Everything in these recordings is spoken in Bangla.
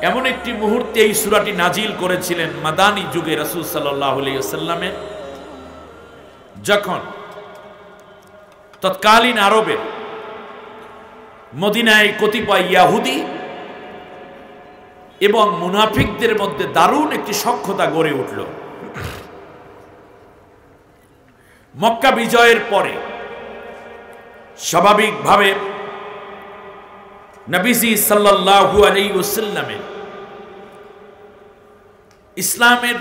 এমন একটি মুহূর্তে এই সূরাটি নাজিল করেছিলেন মাদানী যুগে রাসূল সাল্লাল্লাহু আলাইহি ওয়াসাল্লামের, যখন তৎকালীন আরবের মদিনায় কতিপয় ইহুদি এবং মুনাফিকদের মধ্যে দারুণ একটি সখ্যতা গড়ে উঠল। মক্কা বিজয়ের পরে স্বাভাবিকভাবে নবীজি সাল্লাল্লাহু আলাইহি ওয়াসাল্লামের ইসলামের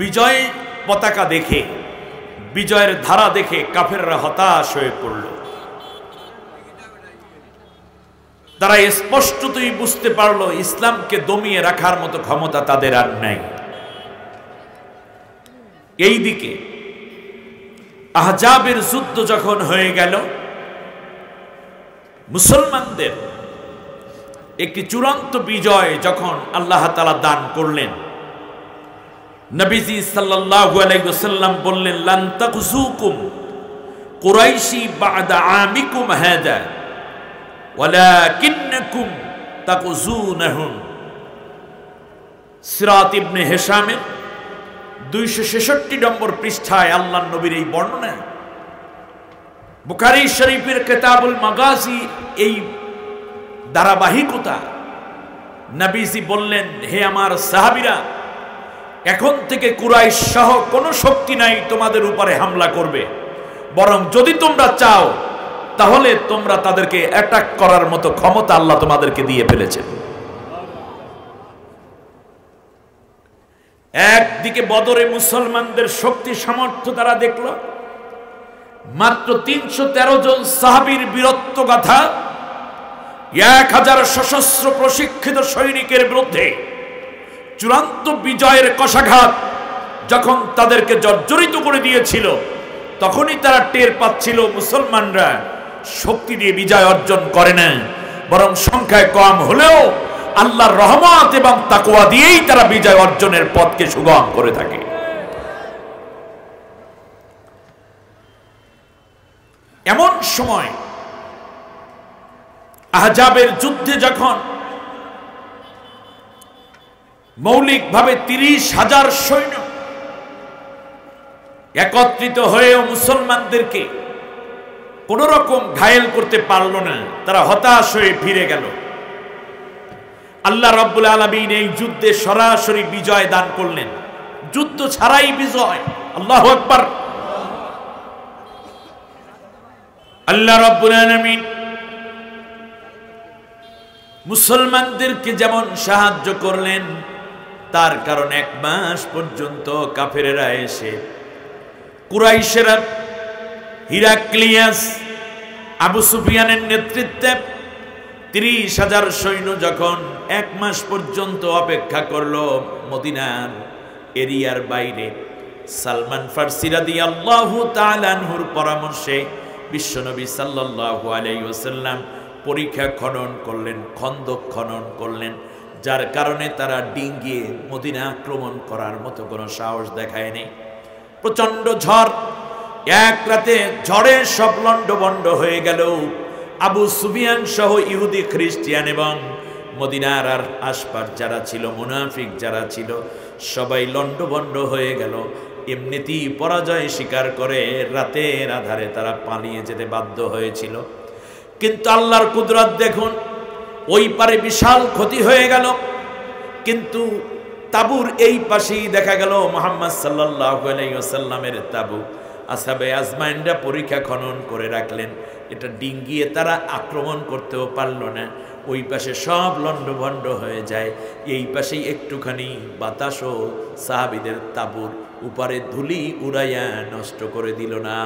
বিজয় পতাকা দেখে, বিজয়ের ধারা দেখে কাফেররা হতাশ হয়ে পড়ল। তারা স্পষ্টতই বুঝতে পারল ইসলামকে দমিয়ে রাখার মতো ক্ষমতা তাদের আর নাই। এইদিকে আহজাবের যুদ্ধ যখন হয়ে গেল, মুসলমানদের একটি চূড়ান্ত বিজয় যখন আল্লাহ তাআলা দান করলেন, নবীজি সাল্লাল্লাহু আলাইহি ওয়াসাল্লাম বললেন, লান তাকজুকুম কুরাইশি বা'দা আমিকুম হাদা ওয়ালাকিন্নাকুম তাকজুনাহুম। সিরাত ইবনে হিশামের 266 নম্বর পৃষ্ঠায় আল্লাহর নবীর এই বর্ণনা। বুখারী শরীফের কিতাবুল মাগাজি এই ধারাবাহিকতা। নবীজি বললেন, হে আমার সাহাবীরা, এখন থেকে কুরাইশ সহ কোনো শক্তি নাই তোমাদের উপরে হামলা করবে, বরং যদি তোমরা চাও তাহলে তোমরা তাদেরকে অ্যাটাক করার মতো ক্ষমতা আল্লাহ তোমাদেরকে দিয়ে ফেলেছেন। একদিকে বদরে মুসলমানদের শক্তি সামর্থ্য তারা দেখল, মাত্র 313 জন সাহাবীর বীরত্ব গাথা 1000 সশস্ত্র প্রশিক্ষিত সৈনিকের বিরুদ্ধে চূড়ান্ত বিজয়ের কষাঘাত যখন তাদেরকে জর্জরিত করে দিয়েছিল, তখনই তারা টের পাচ্ছিল মুসলমানরা শক্তি দিয়ে বিজয় অর্জন করে না, বরং সংখ্যায় কম হলেও আল্লাহর রহমত এবং তাকওয়া দিয়েই তারা বিজয় অর্জনের পথকে সুগম করে থাকে। এমন সময় আহজাবের যুদ্ধে যখন মৌলিকভাবে 30,000 সৈন্য একত্রিত হয়েও মুসলমানদেরকে কোন রকম ঘায়েল করতে পারল না, তারা হতাশ হয়ে ফিরে গেল। আল্লাহ রাব্বুল আলামিন এই যুদ্ধে সরাসরি বিজয় দান করলেন, যুদ্ধ ছাড়াই বিজয়। আল্লাহু আকবার। আল্লাহ রাব্বুল আলামিন মুসলমানদেরকে যেমন সাহায্য করলেন, তার কারণ 1 মাস পর্যন্ত কাফেরেরা এসে কুরাইশেরা হিরাক্লিয়াস আবু সুফিয়ানের নেতৃত্বে 30,000 সৈন্য যখন 1 মাস পর্যন্ত অপেক্ষা করলো মদিনার এরিয়ার বাইরে, সালমান ফারসি রাদিয়াল্লাহু তাআলা আনহুর পরামর্শে বিশ্বনবী সাল্লাল্লাহু আলাইহি ওয়াসাল্লাম পরীক্ষা খনন করলেন, খন্দক খনন করলেন, যার কারণে তারা ডিঙ্গিয়ে মদিনা আক্রমণ করার মতো কোনো সাহস দেখায়নি। প্রচন্ড ঝড়, এক রাতে ঝড়ে সব লন্ডভন্ড হয়ে গেল। আবু সুফিয়ান সহ ইহুদি খ্রিস্টান এবং মদিনার আর আশপাশ যারা ছিল, মুনাফিক যারা ছিল, সবাই লন্ডভন্ড হয়ে গেল। এমনিতেই পরাজয় স্বীকার করে রাতের আধারে তারা পালিয়ে যেতে বাধ্য হয়েছিল। কিন্তু আল্লাহর কুদরত দেখুন, ওই পারে বিশাল ক্ষতি হয়ে গেল, কিন্তু তাবুর এই পাশেই দেখা গেল মুহাম্মদ সাল্লাল্লাহু আলাইহি ওয়াসাল্লামের তাবু। আসহাবে আজমাইনরা পরীক্ষা খনন করে রাখলেন, এটা ডিঙ্গিয়ে তারা আক্রমণ করতেও পারল না। ওই পাশে সব লন্ডভন্ড হয়ে যায়, এই পাশেই একটুখানি বাতাসও সাহাবীদের তাবুর উপরে ধুলি উড়াইয়া নষ্ট করে দিল না।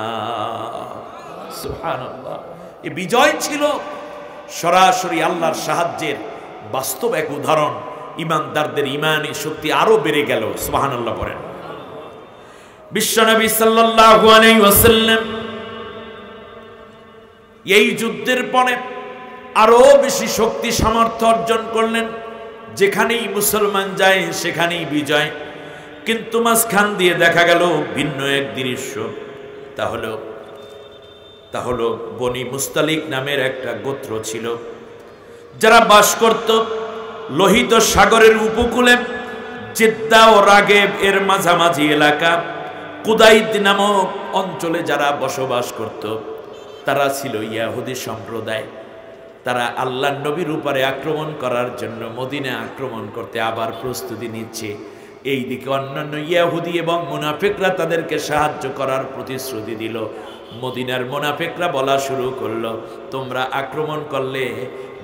সুবহানাল্লাহ। এই বিজয় ছিল সরাসরি আল্লাহর সাহায্যের বাস্তব এক উদাহরণ। ইমানদারদের ইমানি শক্তি আরো বেড়ে গেল। সুবহানাল্লাহ বলেন। বিশ্বনবী সাল্লাল্লাহু আলাইহি ওয়াসাল্লাম এই যুদ্ধের পরে আরো বেশি শক্তি সামর্থ্য অর্জন করলেন। যেখানেই মুসলমান যায় সেখানেই বিজয়। কিন্তু মাঝখান দিয়ে দেখা গেল ভিন্ন এক দৃশ্য। তা হলো বনি মুস্তালিক নামের একটা গোত্র ছিল, যারা বাস করত লোহিত সাগরের উপকূলে জেদ্দা ও রাগেব এর মাঝামাঝি এলাকা কুদাইদ নামক অঞ্চলে যারা বসবাস করত তারা ছিল ইয়াহুদি সম্প্রদায়। তারা আল্লাহর নবীর উপরে আক্রমণ করার জন্য মদিনা আক্রমণ করতে আবার প্রস্তুতি নিচ্ছে। এই দিকে অন্যান্য ইয়াহুদি এবং মুনাফিকরা তাদেরকে সাহায্য করার প্রতিশ্রুতি দিল। মদিনার মুনাফিকরা বলা শুরু করলো, তোমরা আক্রমণ করলে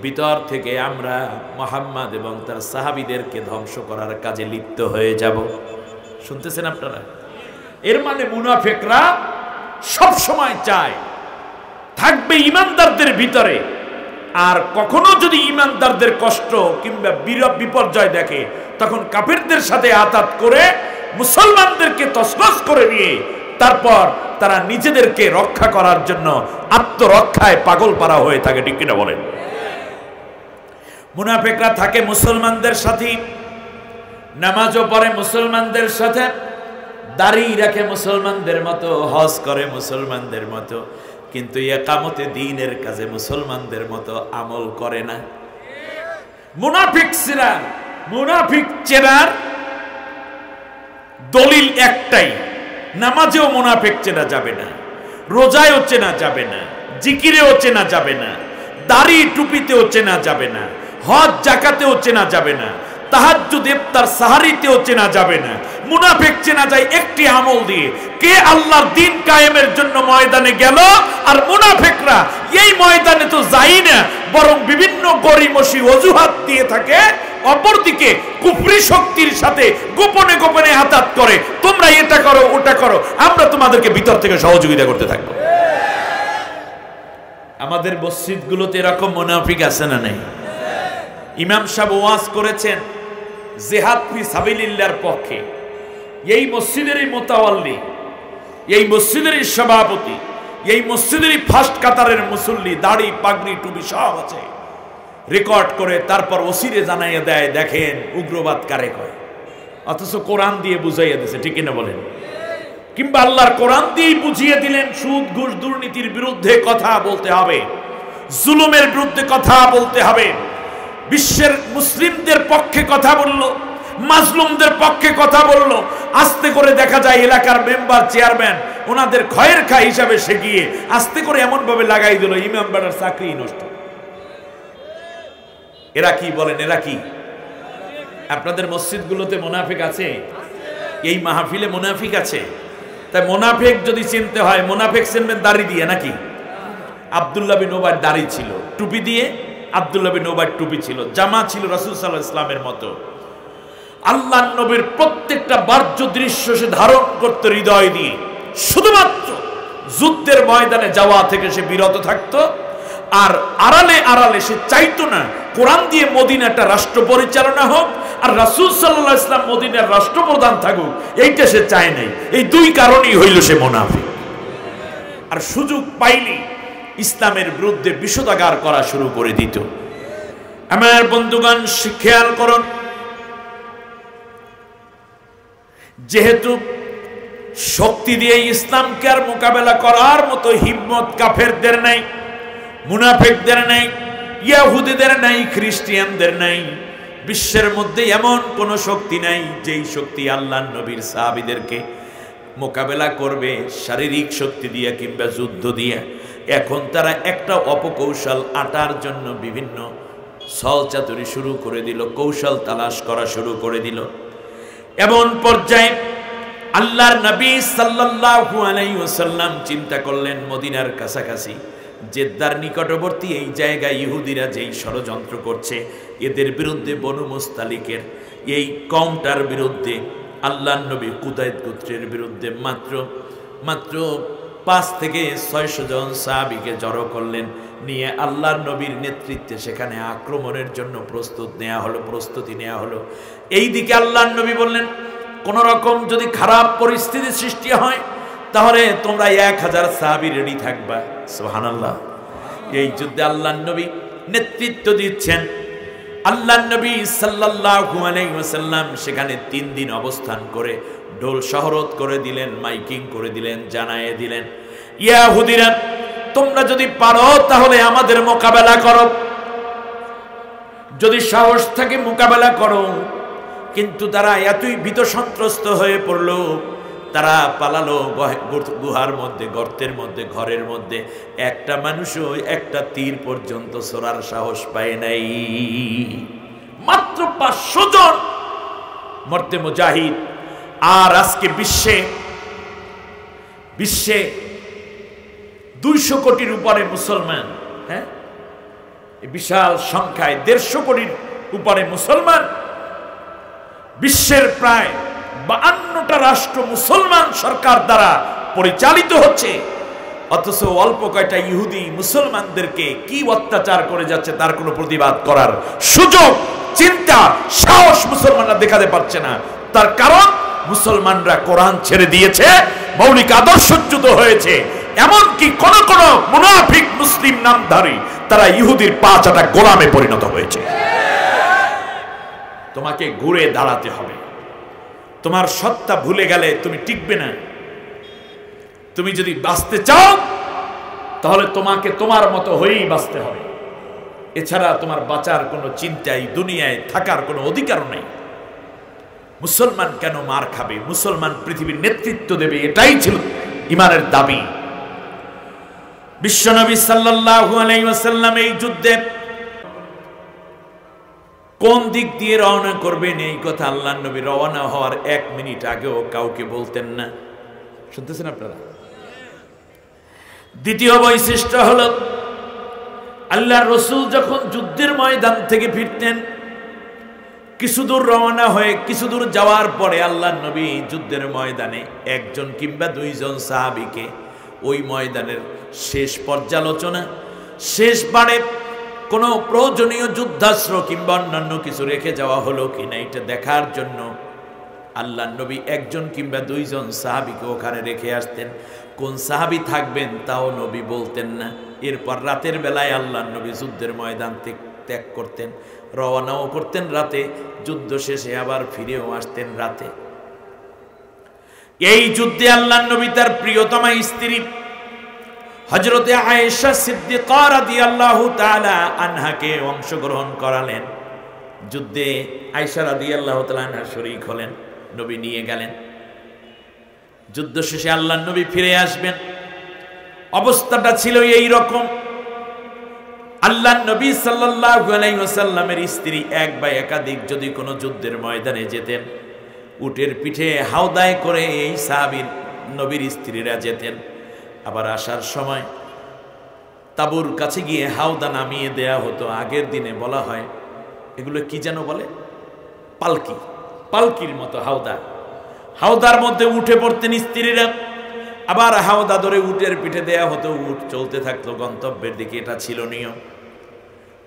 ভিতর থেকে আমরা মুহাম্মদ এবং তার সাহাবীদেরকে ধ্বংস করার কাজে লিপ্ত হয়ে যাব। শুনতেছেন আপনারা? এর মানে মুনাফিকরা সব সময় চায় থাকবে ইমানদারদের ভিতরে, আর কখনো যদি ইমানদারদের কষ্ট কিংবা বিপর্যয় দেখে তখন কাফেরদের সাথে আতাত করে মুসলমানদেরকে তছনছ করে দিয়ে তারপর তারা নিজেদেরকে রক্ষা করার জন্য আত্মরক্ষায় পাগল পারা হয়ে থাকে। ঠিক কিনা বলেন? মুনাফিকরা থাকে মুসলমানদের সাথে, নামাজও পড়ে মুসলমানদের সাথে, দাড়ি রাখে মুসলমানদের মতো, হজ করে মুসলমানদের মতো, কিন্তু ইকামতে দ্বীনের কাজে মুসলমানদের মতো আমল করে না। মুনাফিক চেনার দলিল একটাই, নামাজেও মুনাফিক চেনা যাবে না, রোজায়ও চেনা যাবে না, জিকিরেও চেনা যাবে না, দাড়ি টুপিতেও চেনা যাবে না, হজ জাকাতেও চেনা যাবে না, তাহাজ্জুদ ইফতার সাহারিতেও চেনা যাবে না। মুনাফিক চেনা যায় একটি আমল দিয়ে, কে আল্লাহর দ্বীন কায়েমের জন্য ময়দানে গেল। আর মুনাফিকরা এই ময়দানে তো যায় না, বরং বিভিন্ন গরিমসি অজুহাত দিয়ে থাকে। অপরদিকে কুফরি শক্তির সাথে গোপনে গোপনে আতাত করে, তোমরা এটা করো ওটা করো, আমরা তোমাদেরকে ভিতর থেকে সহযোগিতা করতে থাকবো। আমাদের মসজিদগুলোতে এরকম মুনাফিক আছে না নাই? ইমাম সাহেব ওয়াজ করেছেন জিহাদ ফি সাবিলিল্লাহর পক্ষে। এই মসজিদেরই মোতাওয়াল্লি, এই মসজিদেরই সভাপতি, এই মসজিদেরই ফার্স্ট কাতারের মুসল্লি, দাড়ি পাগড়ি টুপি সব আছে, রেকর্ড করে তারপর ওসিরে জানাইয়া দেয়, দেখেন উগ্রবাদ কারে কয়, অথচ কোরআন দিয়ে বুঝাইয়া দিয়েছে। ঠিক না বলেন? কিংবা আল্লাহর কোরআন দিয়েই বুঝিয়ে দিলেন সুদ ঘুষ দুর্নীতির বিরুদ্ধে কথা বলতে হবে, জুলুমের বিরুদ্ধে কথা বলতে হবে। বিশ্বের মুসলিমদের পক্ষে কথা বললো, মাজলুমদের পক্ষে কথা বললো। আস্তে করে দেখা যায় এলাকার মেম্বার চেয়ারম্যান ওনাদের খয়ের খা হিসাবে সে গিয়ে আস্তে করে এমন ভাবে লাগাই দিল ইমাম বাড়ার চাকরি নষ্ট। এরা কি বলেন? এরা কি? আপনাদের মসজিদগুলোতে মুনাফিক আছে? এই মাহফিলে মুনাফিক আছে? তাই মুনাফিক যদি চিনতে হয়, মুনাফিক চিনবেন দাড়ি দিয়ে নাকি? আব্দুল্লাহ বিন উবাইর দাড়ি ছিল, টুপি দিয়ে আব্দুল্লাহ বিন উবাইর টুপি ছিল, জামা ছিল রাসূল সাল্লাল্লাহু আলাইহি ওয়াসাল্লামের মতো। আল্লাহর নবীর প্রত্যেকটা বাহ্য দৃশ্য সে ধারণ করতে হৃদয় দিয়ে, শুধুমাত্র যুদ্ধের ময়দানে যাওয়া থেকে সে বিরত থাকতো। আর আড়ালে আড়ালে সে চাইতো না কোরআন দিয়ে মদিনাটা রাষ্ট্র পরিচালনা হোক আর রাসূল সাল্লাল্লাহু আলাইহি ওয়াসাল্লাম মদিনার রাষ্ট্রপ্রধান থাকুক, এইটা সে চায় নাই। এই দুই কারণেই হইল সে মুনাফিক। আর সুযোগ পাইলেই ইসলামের বিরুদ্ধে বিষোদাগার করা শুরু করে দিত। আমার বন্ধুগণ, খেয়াল করুন, যেহেতু শক্তি দিয়ে ইসলামকে আর মোকাবেলা করার মতো হিম্মত কাফেরদের নাই, মুনাফিকদের নাই, ইহুদিদের নাই, খ্রিস্টানদের নাই, বিশ্বের মধ্যে এমন কোন শক্তি নাই যেই শক্তি আল্লাহর নবীর সাহাবীদেরকে মোকাবেলা করবে শারীরিক শক্তি দিয়ে কিংবা যুদ্ধ দিয়ে। এখন তারা একটা অপকৌশল আটার জন্য বিভিন্ন ছলচাতুরি শুরু করে দিল, কৌশল তালাশ করা শুরু করে দিল। এমন পর্যায়ে আল্লাহর নবী সাল্লাল্লাহু আলাইহি ওয়াসাল্লাম চিন্তা করলেন, মদিনার কাছাকাছি জেদ্দার নিকটবর্তী এই জায়গায় ইহুদিরা যেই ষড়যন্ত্র করছে, এদের বিরুদ্ধে বনু মুস্তালিকের এই কওমটার বিরুদ্ধে আল্লাহর নবী কুদাইদ গোত্রের বিরুদ্ধে মাত্র 5 থেকে 600 জন সাহাবীকে জড়ো করলেন, নিয়ে আল্লাহর নবীর নেতৃত্বে সেখানে আক্রমণের জন্য প্রস্তুতি নেওয়া হলো। এই দিকে আল্লাহর নবী বললেন, কোন রকম যদি খারাপ পরিস্থিতি সৃষ্টি হয় তাহলে তোমরা 1000 সাহাবী রেডি থাকবা। সুবহানাল্লাহ। এই যুদ্ধে আল্লাহর নবী নেতৃত্ব দিচ্ছেন। আল্লাহর নবী সাল্লাল্লাহু আলাইহি ওয়াসাল্লাম সেখানে 3 দিন অবস্থান করে ঢোল শহরত করে দিলেন, মাইকিং করে দিলেন, জানায়ে দিলেন, ইহুদিরা তোমরা যদি পারো তাহলে আমাদের মোকাবেলা করো, যদি সাহস থাকে মোকাবেলা করো। কিন্তু তারা এতই ভীত সন্ত্রস্ত হয়ে পড়ল, তারা পালালো গুহার মধ্যে, গর্তের মধ্যে, ঘরের মধ্যে। একটা মানুষও একটা তীর পর্যন্ত ছোড়ার সাহস পায় নাই। মাত্র 500 জন মর্দে মুজাহিদ। আর আজকে বিশ্বে 200 কোটির উপরে মুসলমান। হ্যাঁ, বিশাল সংখ্যায় 150 কোটির উপরে মুসলমান। বিশ্বের প্রায় 52টা রাষ্ট্র মুসলমান সরকার দ্বারা পরিচালিত হচ্ছে, অথচ অল্প কয়টা ইহুদি মুসলমানদেরকে কি অত্যাচার করে যাচ্ছে তার কোনো প্রতিবাদ করার সুযোগ, চিন্তা, সাহস মুসলমানরা দেখাতে পারছে না। তার কারণ মুসলমানরা কোরআন ছেড়ে দিয়েছে, মৌলিক আদর্শচ্যুত হয়েছে। এমনকি কোন কোন মুনাফিক মুসলিম নামধারী তারা ইহুদির পা চাটা গোলামে পরিণত হয়েছে। তোমাকে ঘুরে দাঁড়াতে হবে। তোমার সত্তা ভুলে গেলে তুমি টিকবে না। তুমি যদি বাঁচতে চাও তাহলে তোমাকে তোমার মতো হয়েই বাঁচতে হবে। এছাড়া তোমার বাঁচার কোনো চিন্তাই দুনিয়ায় থাকার কোনো অধিকার নেই। মুসলমান কেন মার খাবে? মুসলমান পৃথিবীর নেতৃত্ব দেবে, এটাই ছিল ঈমানের দাবি। বিশ্বনবী সাল্লাল্লাহু আলাইহি ওয়াসাল্লাম এই যুদ্ধে কোন দিক দিয়ে রওনা করবেন এই কথা আল্লাহর নবী রওনা হওয়ার 1 মিনিট আগেও কাউকে বলতেন না। শুনতেছেন আপনারা? দ্বিতীয় বৈশিষ্ট্য হলো, আল্লাহর রাসূল যখন যুদ্ধের ময়দান থেকে ফিরতেন, কিছু দূর রওনা হয়ে কিছু দূর যাওয়ার পরে আল্লাহর নবী যুদ্ধের ময়দানে 1জন কিংবা 2জন সাহাবীকে ওই ময়দানের শেষ পর্যালোচনা, শেষবারে কোনো প্রয়োজনীয় যুদ্ধাস্ত্র কিংবা অন্যান্য কিছু রেখে যাওয়া হলো কিনা এটা দেখার জন্য আল্লাহর নবী 1জন কিংবা 2জন সাহাবীকে ওখানে রেখে আসতেন। কোন সাহাবী থাকবেন তাও নবী বলতেন না। এরপর রাতের বেলায় আল্লাহর নবী যুদ্ধের ময়দান ত্যাগ করতেন, রওনাও করতেন রাতে, যুদ্ধ শেষে আবার ফিরেও আসতেন রাতে। এই যুদ্ধে আল্লাহর নবী তার প্রিয়তমা স্ত্রী হযরতে আয়েশা সিদ্দিকা রাদিয়াল্লাহু তাআলা আনহাকে অংশগ্রহণ করালেন। যুদ্ধে আয়েশা রাদিয়াল্লাহু তাআলা আনহা শরীক হলেন, নবী নিয়ে গেলেন। যুদ্ধ শেষে আল্লাহর নবী ফিরে আসবেন, অবস্থাটা ছিল এই রকম। আল্লাহর নবী সাল্লাল্লাহু আলাইহি ওয়াসাল্লামের স্ত্রী এক বা একাধিক যদি কোনো যুদ্ধের ময়দানে যেতেন, উটের পিঠে হাওদায় করে এই সাহাবীর নবীর স্ত্রীরা যেতেন। আবার আসার সময় তাবুর কাছে গিয়ে হাওদা নামিয়ে দেয়া হতো। আগের দিনে বলা হয় এগুলো কি যেন বলে, পালকি, পালকির মতো হাওদা। হাওদার মধ্যে উঠে পড়তেন স্ত্রীরা, আবার হাওদা ধরে উটের পিঠে দেয়া হতো, উট চলতে থাকতো গন্তব্যের দিকে। এটা ছিল নিয়ম।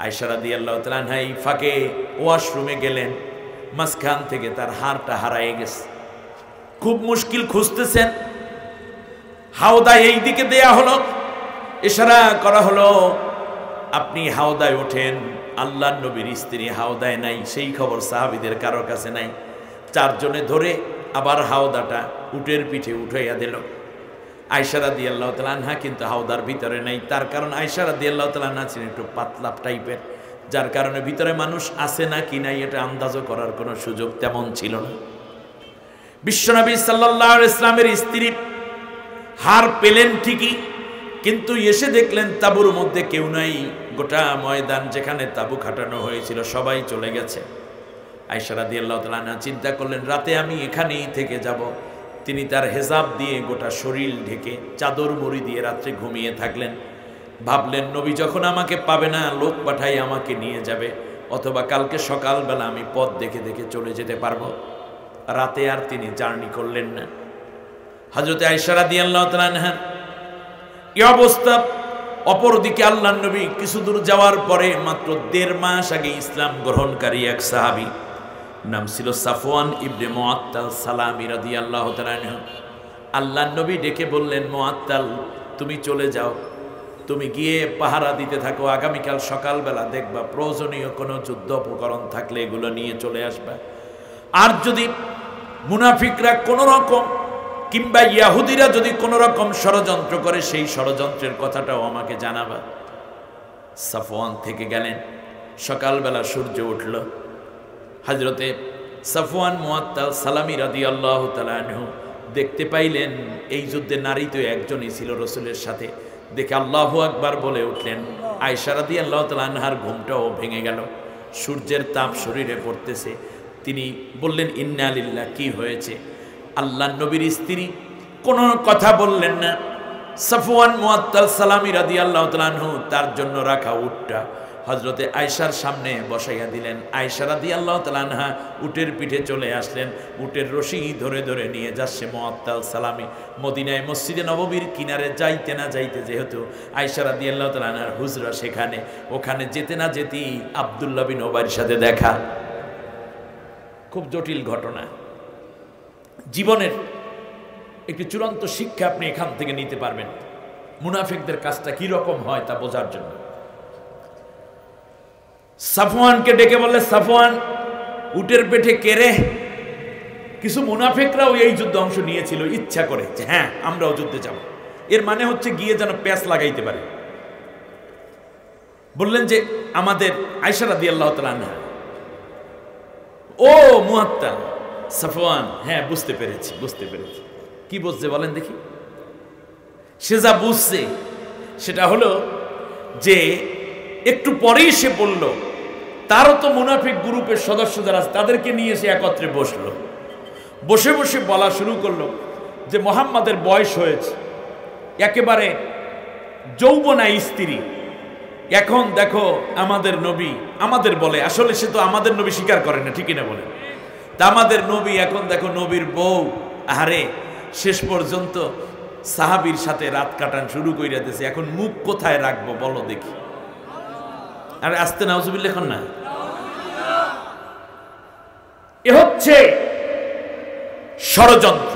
আয়েশা রাদিয়াল্লাহু তাআলা আনহা এই ফাঁকে ওয়াশরুমে গেলেন, মাঝখান থেকে তার হাড়টা হারায় গেছে। খুব মুশকিল খুঁজতেছেন, হাওদা এই দিকে দেয়া হলো, ইশারা করা হলো আপনি হাওদায় ওঠেন। আল্লাহর নবীর স্ত্রী হাওদায় নাই, সেই খবর সাহাবীদের কারোর কাছে নাই। 4 জনে ধরে আবার হাওদাটা উটের পিঠে উঠাইয়া দিল। আয়েশা রাদিয়াল্লাহু তাআলা আনহা কিন্তু হাওদার ভিতরে নাই। তার কারণ আয়েশা রাদিয়াল্লাহু তাআলা আনহা ছিলেন একটু পাতলা টাইপের, যার কারণে ভিতরে মানুষ আছে না কি নাই এটা আন্দাজও করার কোনো সুযোগ তেমন ছিল না। বিশ্বনবী সাল্লাল্লাহু আলাইহি ওয়াসাল্লামের স্ত্রী হার পেলেন ঠিকই, কিন্তু এসে দেখলেন তাঁবুর মধ্যে কেউ নাই। গোটা ময়দান যেখানে তাঁবু খাটানো হয়েছিল সবাই চলে গেছে। আয়েশা রাদিয়াল্লাহু তাআলা আনহা চিন্তা করলেন রাতে আমি এখানেই থেকে যাব। তিনি তার হেজাব দিয়ে গোটা শরীর ঢেকে চাদর মুড়ি দিয়ে রাত্রে ঘুমিয়ে থাকলেন। ভাবলেন নবী যখন আমাকে পাবে না, লোক পাঠাই আমাকে নিয়ে যাবে, অথবা কালকে সকালবেলা আমি পথ দেখে দেখে চলে যেতে পারবো। রাতে আর তিনি জার্নি করলেন না। হযরত আয়েশা রাদিয়াল্লাহু তাআলা আনহা এই অবস্থা। অপরদিকে আল্লাহর নবী কিছু দূর যাওয়ার পরে মাত্র 1.5 মাস আগে ইসলাম গ্রহণকারী এক সাহাবী, নাম ছিল সাফওয়ান ইবনে মুআত্তাল সালামী রাদিয়াল্লাহু তাআলা আনহু, আল্লাহর নবী ডেকে বললেন, মুআত্তাল তুমি চলে যাও, তুমি গিয়ে পাহারা দিতে থাকো, আগামীকাল সকালবেলা দেখবা প্রয়োজনীয় কোনো যুদ্ধ উপকরণ থাকলে এগুলো নিয়ে চলে আসবা। আর যদি মুনাফিকরা কোনো রকম কিংবা ইয়াহুদিরা যদি কোনো রকম ষড়যন্ত্র করে সেই ষড়যন্ত্রের কথাটাও আমাকে জানাবা। সাফওয়ান থেকে গেলেন। সকালবেলা সূর্য উঠল। হযরতে সাফওয়ান মুআত্তাল সালামী রাদিয়াল্লাহু তাআলা আনহু দেখতে পাইলেন এই যুদ্ধে নারী তো একজনই ছিল রাসূলের সাথে। দেখে আল্লাহু আকবার বলে উঠলেন। আয়েশা রাদিয়াল্লাহু তাআলা আনহার ঘুমটাও ভেঙে গেল। সূর্যের তাপ শরীরে পড়তেছে। তিনি বললেন, ইন্না লিল্লাহ, কি হয়েছে? আল্লাহর নবীর স্ত্রী কোনো কথা বললেন না। সাফওয়ান মুআত্তাল সালামী রাদিয়াল্লাহু তাআলা আনহু তার জন্য রাখা উটটা হযরতে আয়েশার সামনে বসাইয়া দিলেন। আয়েশা রাদিয়াল্লাহু তাআলা আনহা উটের পিঠে চলে আসলেন। উটের রশি ধরে ধরে নিয়ে যাচ্ছে মুআত্তাল সালামী। মদিনায় মসজিদে নববীর কিনারে যাইতে না যাইতে, যেহেতু আয়েশা রাদিয়াল্লাহু তাআলা আনহার হুজরা সেখানে, ওখানে যেতে না যেতেই আব্দুল্লাহ বিন উবাইর সাথে দেখা। খুব জটিল ঘটনা। জীবনের একটি চূড়ান্ত শিক্ষা আপনি এখান থেকে নিতে পারবেন, মুনাফিকদের কাজটা কি রকম হয় তা বোঝার জন্য। সাফওয়ানকে ডেকে বললে, সাফওয়ান, উটের পেটে কেড়ে কিছু মুনাফিকরাও এই যুদ্ধে অংশ নিয়েছিল ইচ্ছা করে, যে হ্যাঁ আমরাও যুদ্ধে যাব। এর মানে হচ্ছে গিয়ে যেন প্যাঁচ লাগাইতে পারে। বললেন যে আমাদের আয়েশা রাদিয়াল্লাহু তাআলা আনহা। ও মুআত্তাল, সাফওয়ান, হ্যাঁ বুঝতে পেরেছি। কি বুঝছে বলেন দেখি? সে যা বুঝছে সেটা হলো যে একটু পরেই সে বলল তারও তো মুনাফিক গ্রুপের সদস্য যারা আছে তাদেরকে নিয়ে সে একত্রে বসলো। বসে বসে বলা শুরু করলো যে মুহাম্মাদের বয়স হয়েছে, একেবারে যৌবনা স্ত্রী। এখন দেখো আমাদের নবী আমাদের বলে, আসলে সে তো আমাদের নবী স্বীকার করে না, ঠিকই না বলে। তা আমাদের নবী এখন দেখো নবীর বউ, আরে শেষ পর্যন্ত সাহাবীর সাথে রাত কাটান শুরু কইরা দিয়েছে। এখন মুখ কোথায় রাখবো বলো দেখি? আরে আস্তে নাউজুবিল্লাহ এখন না। এ হচ্ছে ষড়যন্ত্র।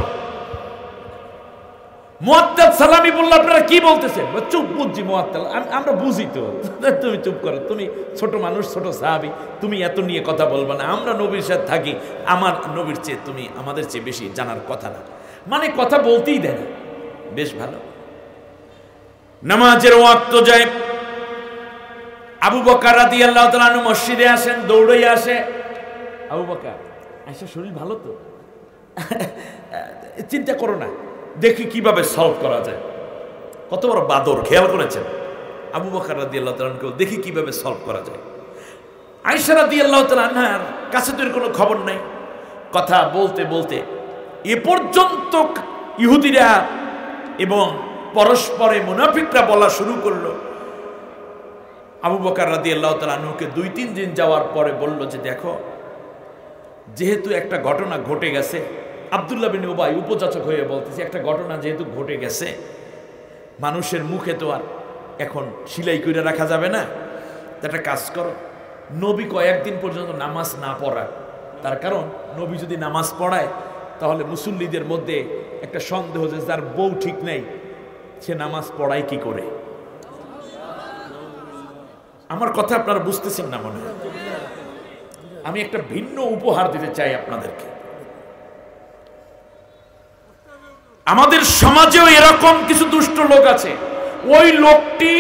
মুআত্তাল সালামী বলল, আপনারা কি বলতেছেন? চুপ, বুঝছি মুআত্তাল, আমরা বুঝি তো, তুমি চুপ করো, তুমি ছোট মানুষ, ছোট সাহাবী, তুমি এত নিয়ে কথা বলবা না। আমরা নবীর সাথে থাকি, আমার নবীর চেয়ে তুমি আমাদের চেয়ে বেশি জানার কথা না। মানে কথা বলতেই দেয় না। বেশ ভালো। নামাজের ওয়াক্ত যায়। আবু বকর রাদিয়াল্লাহু তাআলা আনহু মসজিদে আসেন, দৌড়ে আসে। আবু বকর, আয়েশা শরীর ভালো তো? চিন্তা করো না, দেখি কিভাবে সলভ করা যায়। কত বড় বাদর, খেয়াল করেছেন? আবু বকর রাদিয়াল্লাহু তাআলা আনহু দেখি কিভাবে সলভ করা যায়। আয়েশা রাদিয়াল্লাহু তাআলা আনহার কাছে তো এর কোনো খবর নাই। কথা বলতে বলতে এ পর্যন্ত ইহুদিরা এবং পরস্পরে মুনাফিকরা বলা শুরু করলো। আবু বকর রাদিয়াল্লাহু তাআলা আনহুকে 2-3 দিন যাওয়ার পরে বলল যে দেখো, যেহেতু একটা ঘটনা ঘটে গেছে, আব্দুল্লাহ বিন উবাই উপযাচক হয়ে বলতেছে, একটা ঘটনা যেহেতু ঘটে গেছে, মানুষের মুখে তো আর এখন সিলাই করে রাখা যাবে না। একটা কাজ করো, নবী কয়েকদিন পর্যন্ত নামাজ না পড়া। তার কারণ নবী যদি নামাজ পড়ায় তাহলে মুসল্লিদের মধ্যে একটা সন্দেহ যে যার বউ ঠিক নেই সে নামাজ পড়ায় কি করে। আমার কথা আপনারা বুঝতেছেন না মনে হয়। আমি একটা ভিন্ন উপহার দিতে চাই আপনাদেরকে। আমাদের সমাজেও এরকম কিছু দুষ্ট লোক আছে। ওই লোকটি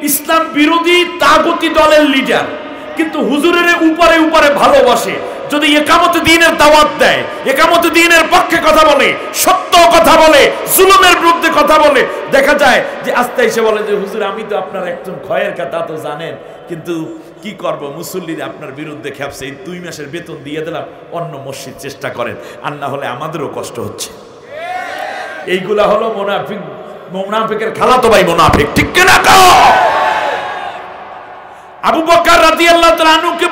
ইসলাম বিরোধী তাগুতি দলের লিডার, কিন্তু হুজুরের উপরে উপরে ভালোবাসে। যদি একামতে দ্বীনের দাওয়াত দেয়, একামতে দ্বীনের পক্ষে কথা বলে, সত্য কথা বলে, জুলুমের বিরুদ্ধে কথা বলে, দেখা যায় যে আস্তে এসে বলে যে হুজুর আমি তো আপনার একজন খয়ের কথা তো জানেন, কিন্তু কি করব, মুসল্লিরা আপনার বিরুদ্ধে খেপছে, এই 2 মাসের বেতন দিয়ে দিলাম, অন্য মসজিদ চেষ্টা করেন, আর না হলে আমাদেরও কষ্ট হচ্ছে। এইগুলা হলো মুনাফিক, মুনাফিকের খালাতো ভাই মুনাফিক, ঠিক কিনা? আবু বকর রাদিয়াল্লাহু তাআলা আনহুকে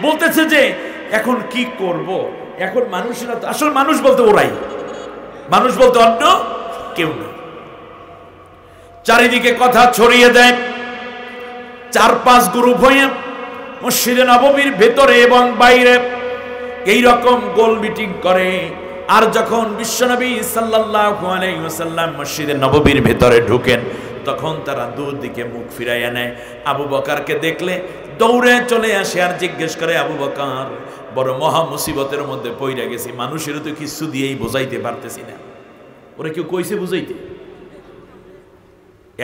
বলতেছে যে এখন কি করব। এখন মানুষেরা তো আসল মানুষ বলতে ওরাই, মানুষ বলতে অন্য কেউ না। চারিদিকে কথা ছড়িয়ে দেয়। 4-5 গ্রুপ হয়ে মসজিদে নববীর ভেতরে এবং বাইরে এই রকম গোল মিটিং করে। আর যখন বিশ্বনবী সাল্লাল্লাহু আলাইহি ওয়াসাল্লাম মসজিদে নববীর ভেতরে ঢুকেন, তখন তারা দূর দিকে মুখ ফিরাইয়া নেয়। আবু বকরকে দেখলে দৌড়ে চলে আসে আর জিজ্ঞেস করে, আবু বকর, বড় মহা মুসিবতের মধ্যে পইরা গেছি, মানুষের তো কিছু দিয়েই বোঝাইতে পারতেছি না। ওরা কেউ কইছে বুঝাইতে?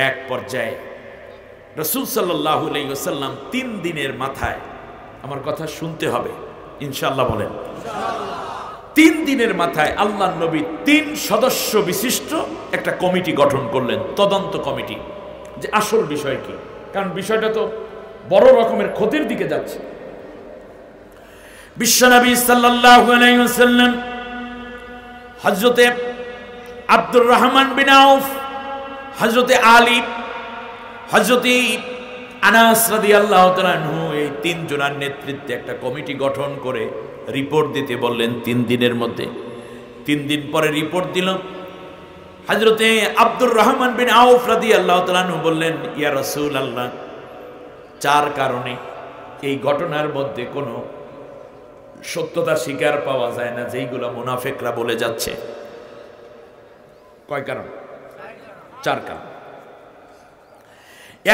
এক পর্যায়ে রাসূল সাল্লাল্লাহু আলাইহি ওয়াসাল্লাম 3 দিনের মাথায়, আমার কথা শুনতে হবে ইনশাআল্লাহ, বলেন ইনশাআল্লাহ, 3 দিনের মাথায় আল্লাহর নবী 3 সদস্য বিশিষ্ট একটা কমিটি গঠন করলেন, তদন্ত কমিটি, যে আসল বিষয় কি, কারণ বিষয়টা তো বড় রকমের ক্ষতির দিকে যাচ্ছে। বিশ্বনবী সাল্লাল্লাহু আলাইহি ওয়াসাল্লাম হযরতে আব্দুর রহমান বিন আউফ, হযরতে আলী, হযরতে আনাস রাদিয়াল্লাহু তাআলা আনহু, এই 3 জনের নেতৃত্বে একটা কমিটি গঠন করে রিপোর্ট দিতে বললেন 3 দিনের মধ্যে। 3 দিন পরে রিপোর্ট দিল। হযরতে আব্দুর রহমান বিন আউফ রাদিয়াল্লাহু তাআলা আনহু বললেন, ইয়া রাসূলুল্লাহ, 4 কারণে এই ঘটনার মধ্যে কোনো সত্যতা স্বীকার পাওয়া যায় না, যেইগুলো মুনাফিকরা বলে যাচ্ছে। কয় কারণ? 4 কারণ।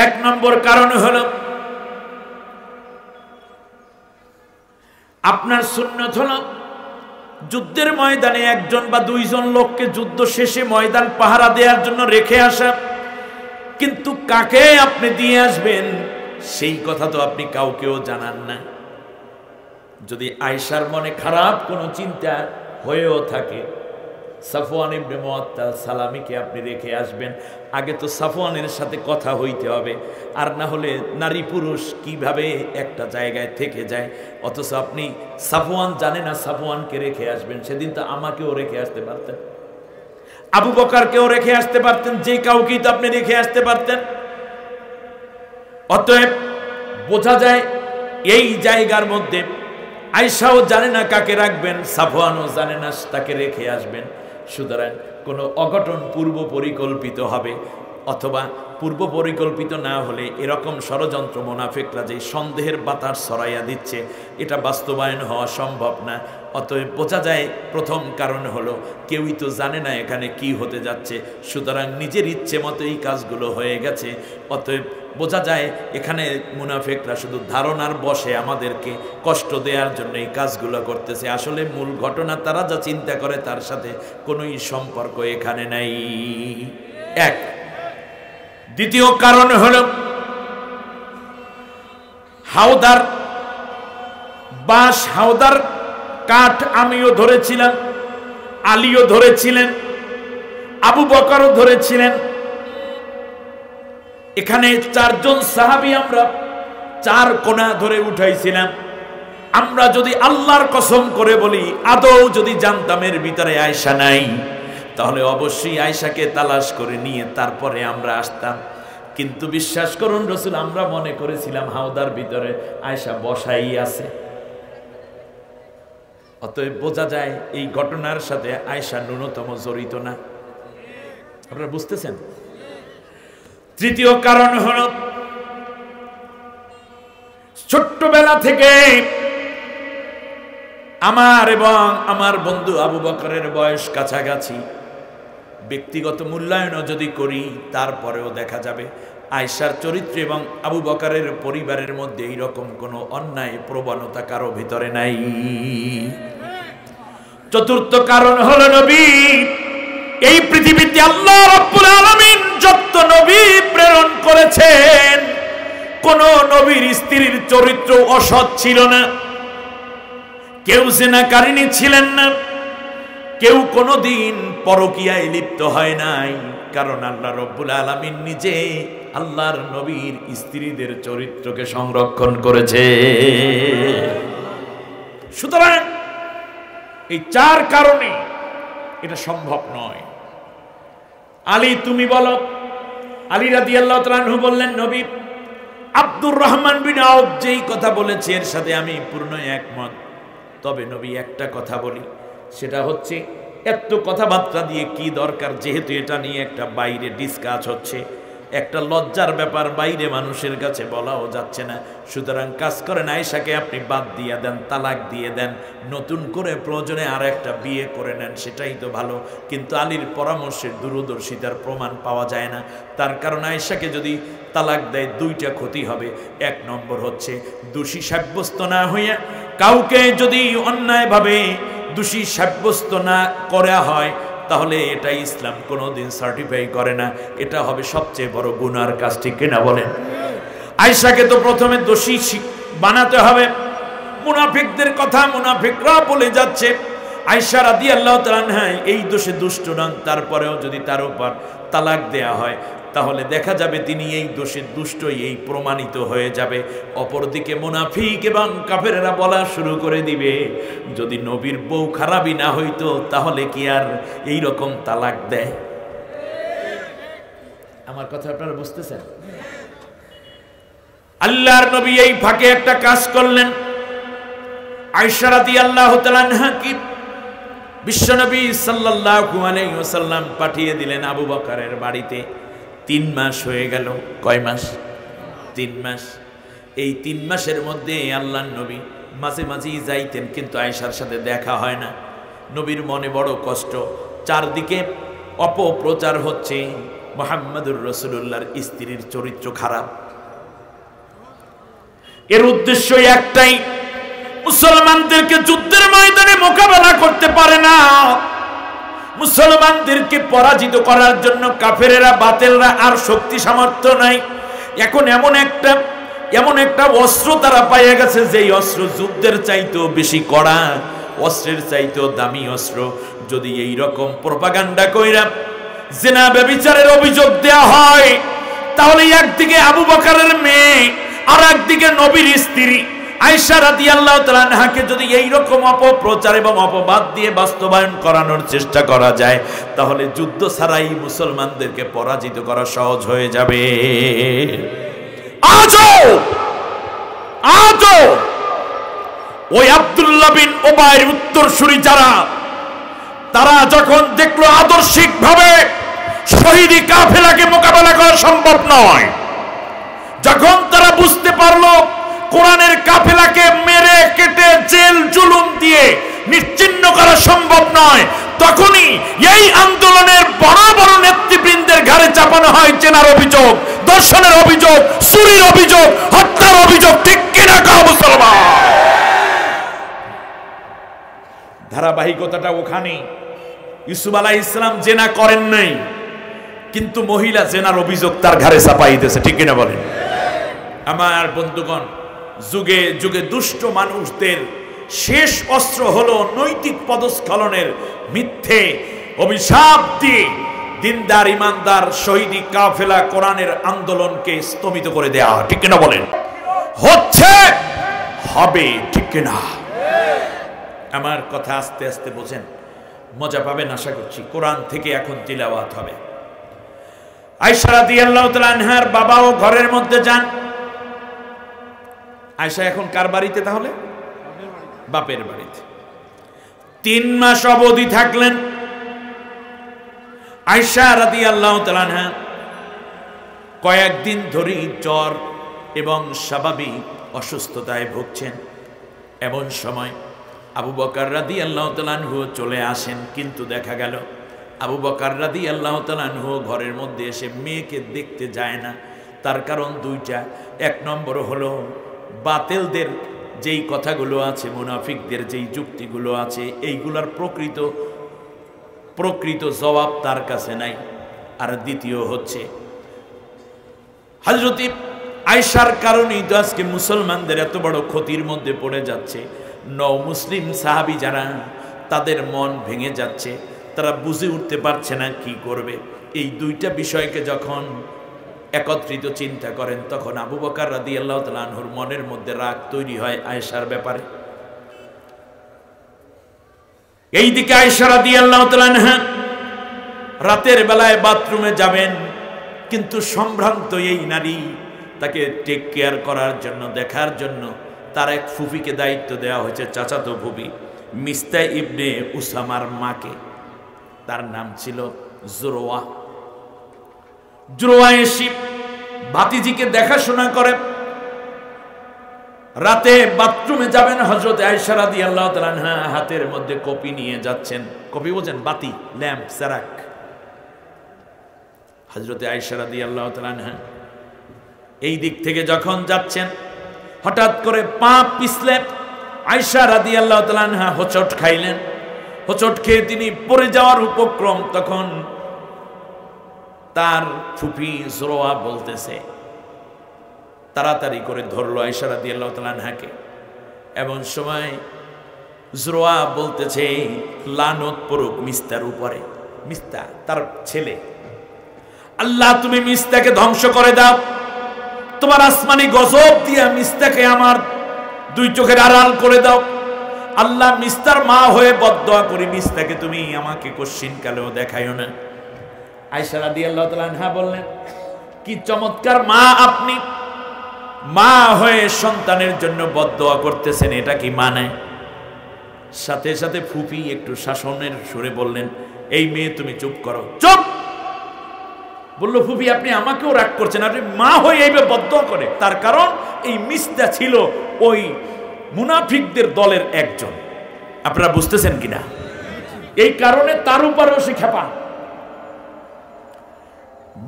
1 নম্বর কারণ হলো, আপনার সুন্নাত হলো যুদ্ধের ময়দানে 1 জন বা 2 জন লোককে যুদ্ধ শেষে ময়দান পাহারা দেওয়ার জন্য রেখে আসা, কিন্তু কাকে আপনি দিয়ে আসবেন সেই কথা তো আপনি কাউকেও জানান না। যদি আয়েশার মনে খারাপ কোনো চিন্তা হয়েও থাকে, সাফওয়ান ইবনে মুআত্তাল সালামীকে আপনি রেখে আসবেন, আগে তো সাফওয়ানের সাথে কথা হইতে হবে, আর না হলে নারী পুরুষ কিভাবে একটা জায়গায় থেকে যায়, অথচ আপনি সাফওয়ান জানে না সাফওয়ানকে রেখে আসবেন। সেদিন তো আমাকেও রেখে আসতে পারতেন, আবু বকরকেও রেখে আসতে পারতেন, যে কাউকেই তো আপনি রেখে আসতে পারতেন। অতএব বোঝা যায় এই জায়গার মধ্যে আয়েশাও জানে না কাকে রাখবেন, সাফওয়ানও জানে না তাকে রেখে আসবেন। সুতরাং কোনো অঘটন পূর্ব পরিকল্পিত হবে, অথবা পূর্ব পরিকল্পিত না হলে এরকম ষড়যন্ত্র মুনাফিকরা যে সন্দেহের বাতাস ছড়াইয়া দিচ্ছে, এটা বাস্তবায়ন হওয়া সম্ভব না। অতএব বোঝা যায় প্রথম কারণ হলো কেউই তো জানে না এখানে কি হতে যাচ্ছে, সুতরাং নিজের ইচ্ছে মতো এই কাজগুলো হয়ে গেছে। অতএব বোঝা যায় এখানে মুনাফিকরা শুধু ধারণার বশে আমাদেরকে কষ্ট দেওয়ার জন্য এই কাজগুলো করতেছে, আসলে মূল ঘটনা তারা যা চিন্তা করে তার সাথে কোনোই সম্পর্ক এখানে নাই। 1। দ্বিতীয় কারণ হলো, হাওদার বাঁশ, হাওদার কাঠ আমিও ধরেছিলাম, আলীও ধরেছিলেন, আবু বকরও ধরেছিলেন। এখানে 4 জন সাহাবী আমরা 4 কোণা ধরে উঠাইছিলাম। আমরা যদি আল্লাহর কসম করে বলি, আদৌ যদি জানতাম এর ভিতরে আয়েশা নাই, তাহলে অবশ্যই আয়েশাকে তালাশ করে নিয়ে তারপরে আমরা আসতাম। কিন্তু বিশ্বাস করুন রাসূল, আমরা মনে করেছিলাম হাওদার ভিতরে আয়েশা বসাই আছে। অতএব বোঝা যায় এই ঘটনার সাথে আয়েশা ন্যূনতম জড়িত না। আপনারা বুঝতেছেন? তৃতীয় কারণ হল, ছোট্টবেলা থেকে আমার এবং আমার বন্ধু আবু বকরের বয়স কাছাকাছি। ব্যক্তিগত মূল্যায়নও যদি করি, তারপরেও দেখা যাবে আয়েশার চরিত্র এবং আবু বকরের পরিবারের মধ্যে এইরকম কোনো অন্যায় প্রবণতা কারো ভিতরে নাই। চতুর্থ কারণ হলো, নবী, এই পৃথিবীতে আল্লাহ রাব্বুল আলামিন যত নবী প্রেরণ করেছেন, কোন নবীর স্ত্রীর চরিত্র অসৎ ছিল না, কেউ জিনাকারিনী ছিলেন না, কেউ কোনোদিন পরকীয়ায় লিপ্ত হয় নাই, কারণ আল্লাহ রাব্বুল আলামিন নিজে আল্লাহর নবীর স্ত্রীদের চরিত্রকে সংরক্ষণ করেছে। সুতরাং এই 4 কারণে এটা সম্ভব নয়। আলী, তুমি বলো। আলী রাদিয়াল্লাহু তাআলা আনহু বললেন, নবী, আব্দুর রহমান বিন আউফ যেই কথা বলেছে এর সাথে আমি পূর্ণ একমত। তবে নবী, একটা কথা বলি, সেটা হচ্ছে এত কথাবার্তা দিয়ে কি দরকার, যেহেতু এটা নিয়ে একটা বাইরে ডিসকাস হচ্ছে, একটা লজ্জার ব্যাপার, বাইরে মানুষের কাছে বলাও যাচ্ছে না। সুতরাং কাজ করেন, আয়েশাকে আপনি বাদ দিয়ে দেন, তালাক দিয়ে দেন, নতুন করে প্রয়োজনে আর একটা বিয়ে করে নেন, সেটাই তো ভালো। কিন্তু আলীর পরামর্শের দূরদর্শিতার প্রমাণ পাওয়া যায় না। তার কারণ আয়েশাকে যদি তালাক দেয় 2টা ক্ষতি হবে। 1 নম্বর হচ্ছে, দোষী সাব্যস্ত না হইয়া কাউকে যদি অন্যায়ভাবে দোষী সাব্যস্ত না করা হয়, তাহলে এটা ইসলাম কোনোদিন সার্টিফাই করে না। এটা হবে সবচেয়ে বড় গুনার কাজ, ঠিক কিনা বলেন? আয়েশাকে তো প্রথমে দোষী বানাতে হবে। মুনাফিকদের কথা মুনাফিকরা বলে যাচ্ছে আয়েশা রাদিয়াল্লাহু তাআলা আনহা এই দোষে দুষ্ট নন, তারপরেও যদি তার উপর তালাক দেয়া হয় তাহলে দেখা যাবে তিনি এই দোষে দুষ্টই এই প্রমাণিত হয়ে যাবে। অপরদিকে মুনাফিক এবং কাফেররা বলা শুরু করে দিবে যদি নবীর বউ খারাপই না হইতো তাহলে কি আর এই রকম তালাক দেয়? আমার কথা আপনারা বুঝতেছেন? আল্লাহর নবী এই ফাঁকে একটা কাজ করলেন। আয়েশা রাদিয়াল্লাহু তাআলা আনহা কি বিশ্বনবী সাল্লাল্লাহু আলাইহি ওয়াসাল্লাম পাঠিয়ে দিলেন আবু বকরের বাড়িতে। 3 মাস হয়ে গেল। কয় মাস? 3 মাস। এই 3 মাসের মধ্যে আল্লাহর নবী মাঝে মাঝেই যাইতেন, কিন্তু আয়েশার সাথে দেখা হয় না। নবীর মনে বড় কষ্ট, চারদিকে অপপ্রচার হচ্ছে মুহাম্মদুর রাসূলুল্লাহর স্ত্রীর চরিত্র খারাপ। এর উদ্দেশ্য একটাই, মুসলমানদেরকে যুদ্ধের ময়দানে মোকাবেলা করতে পারে না, মুসলমানদেরকে পরাজিত করার জন্য কাফেরেরা বাতিলরা আর শক্তি সামর্থ্য নাই। এখন এমন একটা অস্ত্র তারা পাইয়া গেছে যেই অস্ত্র যুদ্ধের চাইতেও বেশি কড়া, অস্ত্রের চাইতেও দামি অস্ত্র। যদি এই রকম প্রপাগান্ডা কইরা জিনা ব্যভিচারের অভিযোগ দেয়া হয় তাহলে একদিকে আবু বকরের মেয়ে আর একদিকে নবীর স্ত্রী আয়েশা রাদিয়াল্লাহু তাআলা আনহাকে যদি এই রকম অপপ্রচার এবং অপবাদ দিয়ে বাস্তবায়ন করানোর চেষ্টা করা যায় তাহলে যুদ্ধ ছাড়াই মুসলমানদেরকে পরাজিত করা সহজ হয়ে যাবে। আজও ওই আব্দুল্লাহ বিন উবাইর উত্তরসূরি যারা, তারা যখন দেখলো আদর্শিকভাবে শহীদি কাফেলাকে মোকাবেলা করা সম্ভব নয়, যখন তারা বুঝতে পারলো কোরআনের কাফেলাকে মেরে কেটে জেল জুলুম দিয়ে নিশ্চিহ্ন করা সম্ভব নয়, তখনই এই আন্দোলনের বড় বড় নেতৃবৃন্দের ঘাড়ে চাপানো হয় চেনার অভিযোগ, দর্শনের অভিযোগ, চুরির অভিযোগ, হত্যার অভিযোগ। ঠিক কিনা কও মুসলমান? ধারাবাহিকতাটা ওখানে। ইউসুফ আলাইহিস সালাম জেনা করেন নাই, কিন্তু মহিলা জেনার অভিযোগ তার ঘাড়ে চাপাইতেছে। ঠিক কিনা বলেন? আমার বন্ধুগণ, যুগে যুগে দুষ্ট মানুষদের শেষ অস্ত্র হলো নৈতিক পদস্খলনের মিথ্যে অভিশাপ দিয়ে দিনদার ইমানদার শহীদি কাফেলা কোরআনের আন্দোলনকে স্তমিত করে দেয়া। ঠিক কিনা বলেন? হচ্ছে, হবে। ঠিক কিনা? আমার কথা আস্তে আস্তে বোঝেন, মজা পাবেন আশা করছি। কোরআন থেকে এখন তিলাওয়াত হবে। আয়েশা রাদিয়াল্লাহু তাআলা আনহার বাবাও ঘরের মধ্যে যান। আয়েশা এখন কার বাড়িতে? তাহলে বাপের বাড়িতে। 3 মাস অবধি থাকলেন। আয়েশা রাদিয়াল্লাহু তাআলা আনহা কয়েকদিন ধরেই জ্বর এবং স্বাভাবিক অসুস্থতায় ভুগছেন। এমন সময় আবু বকর রাদিয়াল্লাহু তাআলা আনহু চলে আসেন, কিন্তু দেখা গেল আবু বকর রাদিয়াল্লাহু তাআলা আনহু ঘরের মধ্যে এসে মেয়েকে দেখতে যায় না। তার কারণ 2টা। 1 নম্বর হলো বাতিলদের যেই কথাগুলো আছে, মুনাফিকদের যেই যুক্তিগুলো আছে, এইগুলোর প্রকৃত জবাব তার কাছে নাই। আর দ্বিতীয় হচ্ছে হযরত আয়েশার কারণেই তো আজকে মুসলমানদের এত বড় ক্ষতির মধ্যে পড়ে যাচ্ছে। মুসলিম সাহাবী যারা, তাদের মন ভেঙে যাচ্ছে, তারা বুঝে উঠতে পারছে না কি করবে। এই 2টা বিষয়কে যখন একত্রিত চিন্তা করেন তখন আবু বকর রাদিয়াল্লাহু তাআলা আনহুর মনের মধ্যে রাগ তৈরি হয় আয়েশার ব্যাপারে। এইদিকে আয়েশা রাদিয়াল্লাহু তাআলা আনহা রাতের বেলায় বাথরুমে যাবেন, কিন্তু সম্ভ্রান্ত এই নারী, তাকে টেক কেয়ার করার জন্য, দেখার জন্য তার এক ফুফিকে দায়িত্ব দেওয়া হয়েছে, চাচাতো ফুফি মিস্তা ইবনে উসামার মাকে। তার নাম ছিল জুরওয়া। জুরওয়া এসে ভাতিজিকে দেখাশোনা করে। রাতে বাথরুমে যাবেন হযরত আয়েশা রাদিয়াল্লাহু তাআলা আনহা হাতের মধ্যে কপি নিয়ে যাচ্ছেন। কপি বোঝেন? বাতি, ল্যাম্প, চারাক। হযরত আয়েশা রাদিয়াল্লাহু তাআলা আনহা এই দিক থেকে যখন যাচ্ছেন, হঠাৎ করে পা পিছলে আয়েশা রাদিয়াল্লাহু তাআলা আনহা হোঁচট খাইলেন। হোঁচট খেয়ে তিনি পড়ে যাওয়ার উপক্রম। তখন তার ফুফি জুরওয়া বলতেছে, তাড়াতাড়ি করে ধরলো আয়েশা রাদিয়াল্লাহু তাআলা আনহাকে। এমন সময় জুরওয়া বলতেছে, লানত পড়ুক মিস্তার উপরে। মিস্তা তার ছেলে, আল্লাহ তুমি মিস্তাকে ধ্বংস করে দাও, তোমার আসমানি গজব দিয়া মিস্তাকে আমার দুই চোখের আড়াল করে দাও। আল্লাহ মিস্তার মা হয়ে বদদোয়া করি, মিস্তাকে তুমি আমাকে কোশ্চিন কালেও দেখাইও না। আয়েশা রাদিয়াল্লাহু তাআলা আনহা বললেন, কি চমৎকার মা আপনি, মা হয়ে সন্তানের জন্য বদদোয়া করতেছেন, এটা কি মানে? সাথে সাথে ফুপি একটু শাসনের সুরে বললেন, এই মেয়ে তুমি চুপ করো। চুপ বললো, ফুপি আপনি আমাকেও রাগ করছেন, আপনি মা হয়ে এইভাবে বদদোয়া করে। তার কারণ এই মিস্তা ছিল ওই মুনাফিকদের দলের একজন। আপনারা বুঝতেছেন কিনা? এই কারণে তার উপরেও সে খেপা।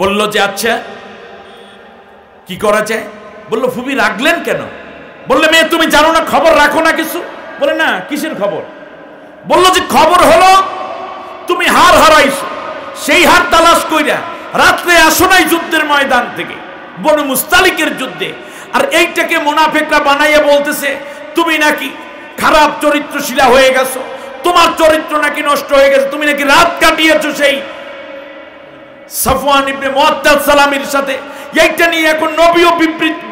বলল যে আচ্ছা কি করা যায়? বললো, ফুপি রাখলেন কেন? বললে, মেয়ে তুমি জানো না, খবর রাখো না কিছু? বলে, না কিসের খবর? বললো যে খবর হলো তুমি হার হারাইছো, সেই হার তালাশ কইরা রাত্রে আসো নাই যুদ্ধের ময়দান থেকে, বনু মুস্তালিকের যুদ্ধে। আর এইটাকে মুনাফিকরা বানাইয়া বলতেছে তুমি নাকি খারাপ চরিত্রশীলা হয়ে গেছো, তোমার চরিত্র নাকি নষ্ট হয়ে গেছে, তুমি নাকি রাত কাটিয়েছো সেই সাফওয়ান ইবনে মুআত্তাল সালামীর সাথে। এইটা নিয়ে এখন নবীও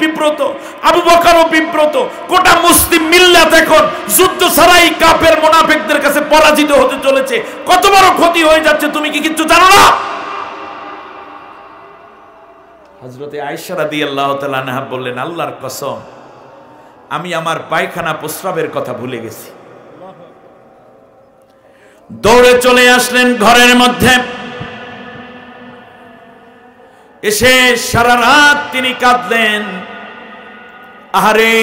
বিব্রত, আবু বকরও বিব্রত, গোটা মুসলিম মিল্লাত এখন যুদ্ধ ছাড়াই কাফের মুনাফিকদের কাছে পরাজিত হতে চলেছে। কত বড় ক্ষতি হয়ে যাচ্ছে তুমি কি কিচ্ছু জানো না? হযরতে আয়েশা রাদিয়াল্লাহু তাআলা আনহা বললেন, আল্লাহর কসম আমি আমার পায়খানা প্রস্রাবের কথা ভুলে গেছি। দৌড়ে চলে আসলেন ঘরের মধ্যে, এসে সারা রাত তিনি কাঁদলেন। আহারে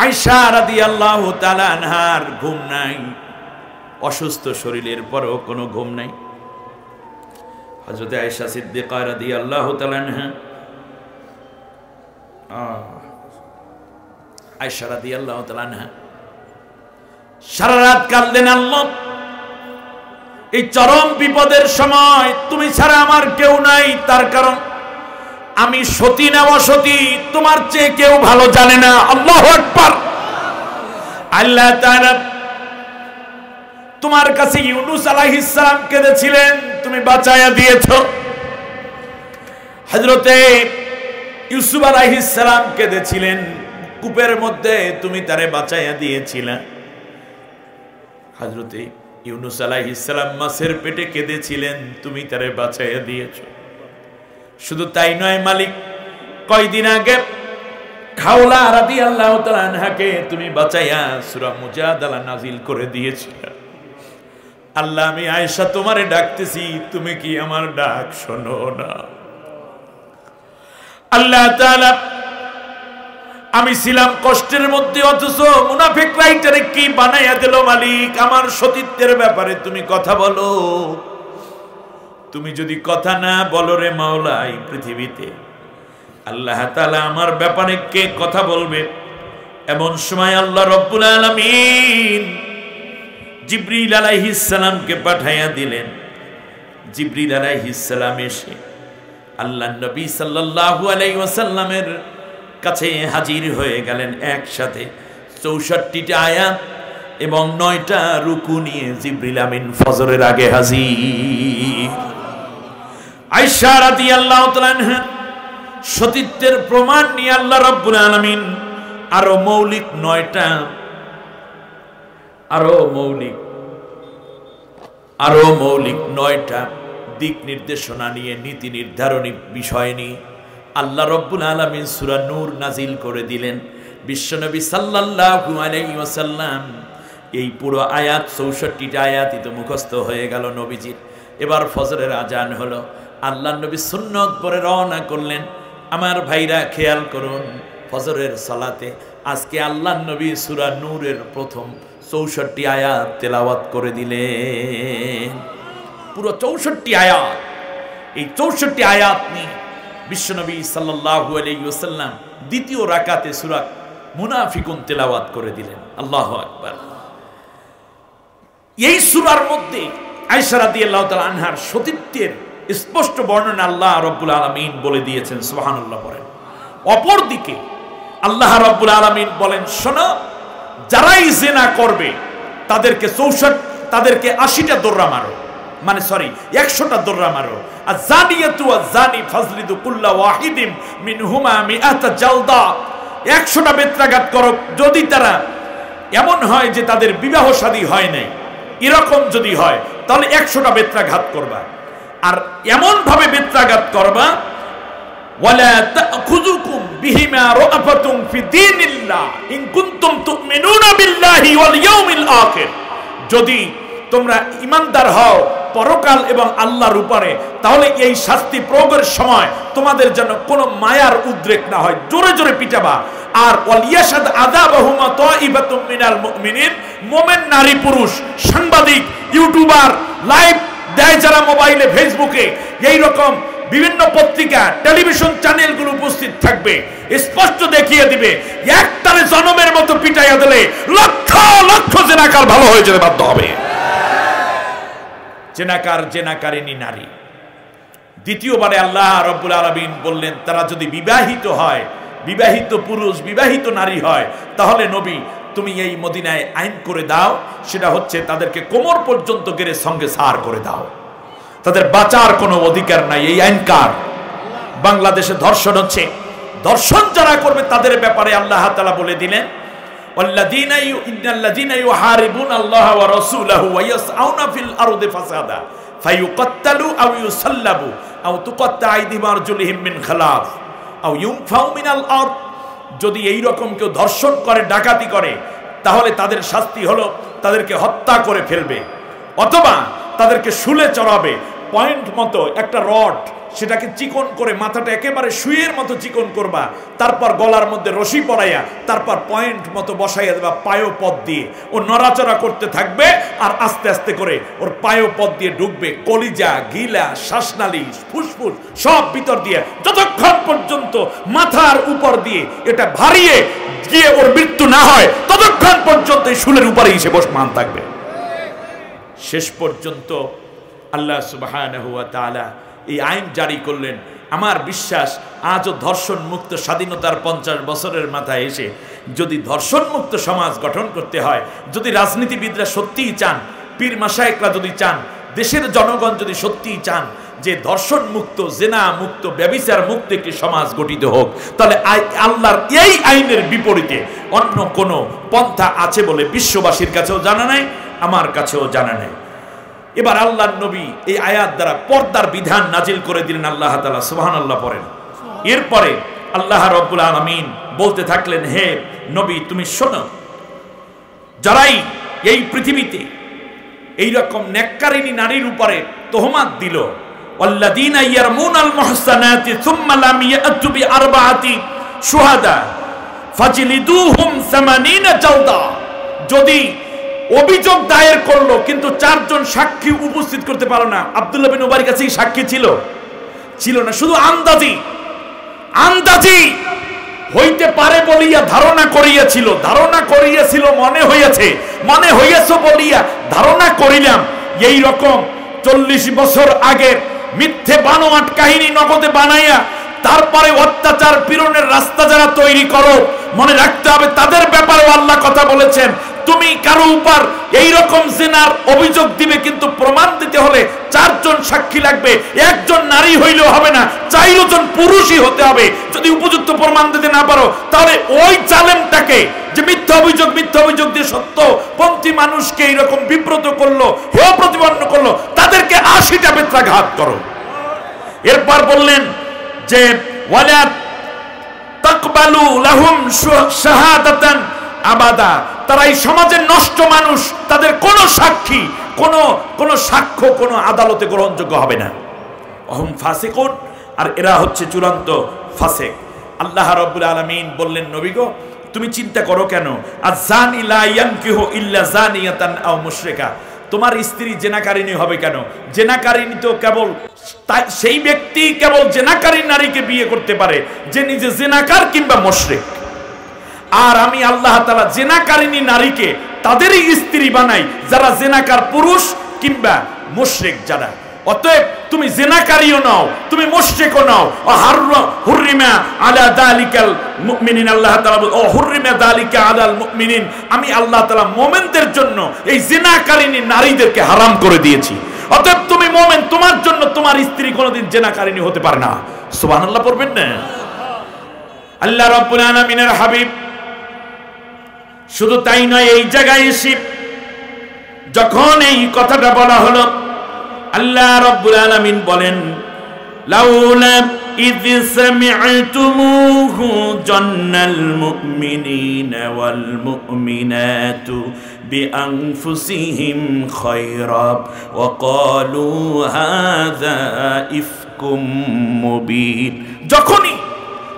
আয়েশা রাদিয়াল্লাহু তাআলা আনহার ঘুম নাই, অসুস্থ শরীরের পরেও কোনো ঘুম নাই। হযরত আয়েশা সিদ্দিকা রাদিয়াল্লাহু তাআলা আনহা, আয়েশা রাদিয়াল্লাহু তাআলা আনহা সারা রাত কাঁদলেন, আল্লাহ এই চরম বিপদের সময় তুমি ছাড়া আমার কেউ নাই, তার কারণ আমি সতী না অসতী তোমার চেয়ে কেউ ভালো জানে না। আল্লাহু আকবার। আল্লাহ তাআলা তোমার কাছে ইউনূস আলাইহিস সালাম কেঁদেছিলেন, তুমি বাঁচায়া দিয়েছো। হযরতে ইউসুফ আলাইহিস সালাম কেঁদেছিলেন, কূপের মধ্যে তুমি তারে বাঁচায়া দিয়েছিলে। হযরতে ইউনূস আলাইহিস সালাম মাছের পেটে কেঁদেছিলেন, তুমি তারে বাঁচাইয়া দিয়েছো। শুধু তাই নয় মালিক, কয়দিন আগে খাওলা রাদিয়াল্লাহু তাআলা আনহাকে তুমি বাঁচাইয়া সূরা মুজাদালা নাজিল করে দিয়েছিলে। আল্লাহ আমি আয়েশা তোমারে ডাকতেছি, তুমি কি আমার ডাক শোনো না? আল্লাহ তাআলা আমি ছিলাম কষ্টের মধ্যে, অথচ মুনাফিকরা এটারে কি বানাইয়া দিল মালিক। আমার সতীত্বের ব্যাপারে তুমি কথা বলো। তুমি যদি কথা না বলো রে মাওলা, এই পৃথিবীতে আল্লাহ তাআলা আমার ব্যাপারে কে কথা বলবে? এমন সময় আল্লাহ রব্বুল আলামিন জিবরিল আলাইহিস সালামকে পাঠাইয়া দিলেন। জিবরিল আলাইহিস সালাম এসে আল্লাহর নবী সাল্লাল্লাহু আলাইহি ওয়াসাল্লামের কাছে হাজির হয়ে গেলেন একসাথে। 64টা আয়াত এবং 9টা রুকু নিয়ে জিবরিল আমিন ফজরের আগে হাজির। আয়েশা রাদিয়াল্লাহু তাআলা আনহা সতীত্বের প্রমাণ নিয়ে আল্লাহ রাব্বুল আলামিন আরো মৌলিক 9টা দিক নির্দেশনা নিয়ে, নীতি নির্ধারণী বিষয় নিয়ে আল্লাহ রব্বুল আলামিন সূরা নূর নাজিল করে দিলেন। বিশ্বনবী সাল্লাল্লাহু আলাইহি ওয়াসাল্লাম এই পুরো আয়াত 64টা আয়াতই তো মুখস্থ হয়ে গেল নবীজির। এবার ফজরের আজান হলো, আল্লাহর নবী সুন্নত পরে রওনা করলেন। আমার ভাইরা খেয়াল করুন, ফজরের সালাতে আজকে আল্লাহর নবী সূরা নূরের প্রথম 64 আয়াত তেলাওয়াত করে দিলেন। পুরো 64 আয়াত। এই 64 আয়াত নিয়ে বিশ্বনবী সাল্লাল্লাহু আলাইহি ওয়াসাল্লাম দ্বিতীয় রাকাতে সূরা মুনাফিকুন তেলাওয়াত করে দিলেন। আল্লাহু আকবার। এই সূরার মধ্যে আয়েশা রাদিয়াল্লাহু তাআলা আনহার সতীত্বের স্পষ্ট বর্ণনা আল্লাহ রাব্বুল আলামিন বলে দিয়েছেন। সুবহানাল্লাহ বলেন। অপরদিকে আল্লাহ রাব্বুল আলামিন বলেন, শোনো, যারাই জিনা করবে তাদেরকে 80টা দোররা মারো, মানে সরি 100টা দোররা মারো। আর জানিয়াতু ওয়া জানি ফাজলিদু কুল্লা ওয়াহিদিম মিনহুমা মিআতা জালদা, 100টা বেত্রাঘাত করো। যদি তারা এমন হয় যে তাদের বিবাহ শাদী হয় নাই, এরকম যদি হয় তাহলে 100টা বেত্রাঘাত করবা। আর এমন ভাবে বেত্রাঘাত করবা, ওয়ালা তাখুযুকুম বিহিমা রাফাতুম ফি দীনিল্লাহ ইন কুনতুম তুমিনুনা বিল্লাহি ওয়াল ইয়াউমিল আখির, যদি তোমরা ঈমানদার হও পরকাল এবং আল্লাহর উপরে, তাহলে এই শাস্তি প্রয়োগের সময় তোমাদের যেন কোনো মায়ার উদ্রেক না হয়, জোরে জোরে পিটাবা। আর ওয়ালিয়াশাদ আযাবাহুমা তাইবাতুম মিনাল মুমিনিন, মুমিন নারী পুরুষ, সাংবাদিক, ইউটিউবার, লাইভ দেয় যারা মোবাইলে ফেসবুকে, এই রকম বিভিন্ন পত্রিকা টেলিভিশন চ্যানেলগুলো উপস্থিত থাকবে, স্পষ্ট দেখিয়ে দিবে, একটারে জনমের মতো পিটাইয়া দিলে লক্ষ লক্ষ জেনাকার ভালো হয়ে যেতে বাধ্য হবে। জেনাকারিনী নারী। দ্বিতীয়বারে আল্লাহ রাব্বুল আলামিন বললেন, তারা যদি বিবাহিত হয়, বিবাহিত পুরুষ বিবাহিত নারী হয়, তাহলে নবী তুমি এই মদিনায় আইন করে দাও, সেটা হচ্ছে তাদেরকে কোমর পর্যন্ত গেড়ে সঙ্গে সার করে দাও, তাদের বাঁচার কোনো অধিকার নাই। এই আইন কার? বাংলাদেশে ধর্ষণ হচ্ছে, ধর্ষণ যারা করবে তাদের ব্যাপারে আল্লাহ তাআলা বলে দিলেন, ইন্নাল্লাযীনা ইউহারিবুনা আল্লাহ ওয়া রাসূলাহু ওয়া ইয়াসআউনা ফিল আরদি ফাসাদা ফায়ুকাত্তালু আও ইউসাল্লাবু আও তুকাত্তা আইদিহিম ওয়া আরজুলুহুম মিন খিলাফ আও ইউনফাউ মিনাল আরদ, যদি এই রকম কেউ ধর্ষণ করে, ডাকাতি করে, তাহলে তাদের শাস্তি হলো তাদেরকে হত্যা করে ফেলবে, অথবা তাদেরকে শুলে চড়াবে, পয়েন্ট মতো একটা রড, সেটাকে চিকন করে মাথাটা একেবারে সুইয়ের মতো চিকন করবা, তারপর গলার মধ্যে রশি পরাইয়া তারপর পয়েন্ট মতো বসাইয়া দেবা পায়োপথ দিয়ে, ও নড়াচড়া করতে থাকবে, আর আস্তে আস্তে করে ওর পায়োপথ দিয়ে ঢুকবে, কলিজা, গিলা, শ্বাসনালী, ফুসফুস সব ভিতর দিয়ে, যতক্ষণ পর্যন্ত মাথার উপর দিয়ে এটা ভারিয়ে গিয়ে ওর মৃত্যু না হয়, ততক্ষণ পর্যন্ত এই শুলের উপরে এসে বসমান থাকবে। শেষ পর্যন্ত আল্লাহ সুবহানাহু ওয়া তাআলা এই আইন জারি করলেন। আমার বিশ্বাস আজও ধর্ষণ মুক্ত স্বাধীনতার 50 বছরের মাথায় এসে যদি ধর্ষণ মুক্ত সমাজ গঠন করতে হয়, যদি রাজনীতিবিদরা সত্যিই চান, পীর মাশায়েখরা যদি চান, দেশের জনগণ যদি সত্যিই চান যে ধর্ষণ মুক্ত, জেনা মুক্ত, ব্যভিচার মুক্ত একটি সমাজ গঠিত হোক, তাহলে আল্লাহর এই আইনের বিপরীতে অন্য কোনো পন্থা আছে বলে বিশ্ববাসীর কাছেও জানা নাই, আমার কাছেও জানা নাই। এবার আল্লাহর নবী এই আয়াত দ্বারা পর্দার বিধান নাজিল করে দিলেন। আল্লাহ তাআলা সুবহানাল্লাহ পড়েন। এরপরে আল্লাহ রাব্বুল আলামিন বলতে থাকলেন, হে নবী তুমি শোনো, যারাই এই পৃথিবীতে এই রকম নেককারিনী নারীর উপরে তোহমাত দিল, ওয়াল্লাযীনা ইয়ারমুনাল মুহসানাতি সুম্মা লাম ইয়াতু বিআরবাআতি শুহাদা ফাজলিদুহুম 80 জালদা, যদি অভিযোগ দায়ের করলো কিন্তু 4 জন সাক্ষী উপস্থিত করতে পারো না, আব্দুল্লাহ বিন উবাইর কাছেই সাক্ষী ছিল না, শুধু আন্দাজি হইতে পারে বলিয়া ধারণা করিয়াছিল, মনে হইয়াছে বলিয়া ধারণা করিলাম, এই রকম 40 বছর আগের মিথ্যে বানোয়াট কাহিনী নগদে বানাইয়া তারপরে অত্যাচার পীড়নের রাস্তা যারা তৈরি করো, মনে রাখতে হবে তাদের ব্যাপারে আল্লাহ কথা বলেছেন। তুমি কারো উপর এই রকম জিনার অভিযোগ দিবে, কিন্তু প্রমাণ দিতে হলে 4 জন সাক্ষী লাগবে, একজন নারী হইলেও হবে না, 4 জন পুরুষই হতে হবে। যদি উপযুক্ত প্রমাণ দিতে না পারো, তাহলে ওই জালেমটাকে যে মিথ্যা অভিযোগ দিয়ে সত্যপন্থী মানুষকে এইরকম বিব্রত করলো, হেয় প্রতিপন্ন করলো, তাদেরকে 80টা বেত্রাঘাত করো। এরপর বললেন যে ওয়ালা তাকবালু লাহুম শাহাদাতান আবাদা, তারা এই সমাজের নষ্ট মানুষ, তাদের কোনো সাক্ষী, কোনো সাক্ষ্য কোনো আদালতে গ্রহণযোগ্য হবে না। অহম ফাসিকুন, আর এরা হচ্ছে চূড়ান্ত ফাসিক। আল্লাহ রাব্বুল আলামিন বললেন, নবী গো তুমি চিন্তা করো কেন, আয-যানি লা ইয়ানকিহু ইল্লা যানিয়াতান আও মুশরিকা, তোমার স্ত্রী জেনাকারিনী হবে কেন? জেনাকারিনী তো কেবল সেই ব্যক্তি কেবল জেনাকারী নারীকে বিয়ে করতে পারে যে নিজে জেনাকার কিংবা মুশরিক। আর আমি আল্লাহ তাআলা জেনাকারিনী নারীকে তাদেরই স্ত্রী বানাই যারা জেনাকার পুরুষ কিংবা মুশরিক যারা। অতএব তুমি জেনাকারীও নাও, তুমি মুশরিকও নাও। হুররিমা আলা যালিকাল মুমিনিন, আল্লাহ তাআলা ও হুররিমা যালিকা আলাল মুমিনিন, আমি আল্লাহ তাআলা মুমিনদের জন্য এই জিনাকারিনী নারীদেরকে হারাম করে দিয়েছি। অতএব তুমি মুমিন, তোমার জন্য তোমার স্ত্রী কোনোদিন জিনাকারিনী হতে পারে না। সুবহানাল্লাহ পড়বেন না? আল্লাহ রাব্বুল আলামিনের হাবিব শুধু তাই নয়, এই জায়গায় এসে যখন এই কথাটা বলা হলো, আল্লাহ রাব্বুল আলামিন বলেন, লাউলা ইয সামি'তুমুহু জান্নাল মুমিনিনা ওয়াল মুমিনাতু বিআনফুসিহিম খায়রা ওয়া ক্বালু হাযা ইফকুম মুবিন। যখনই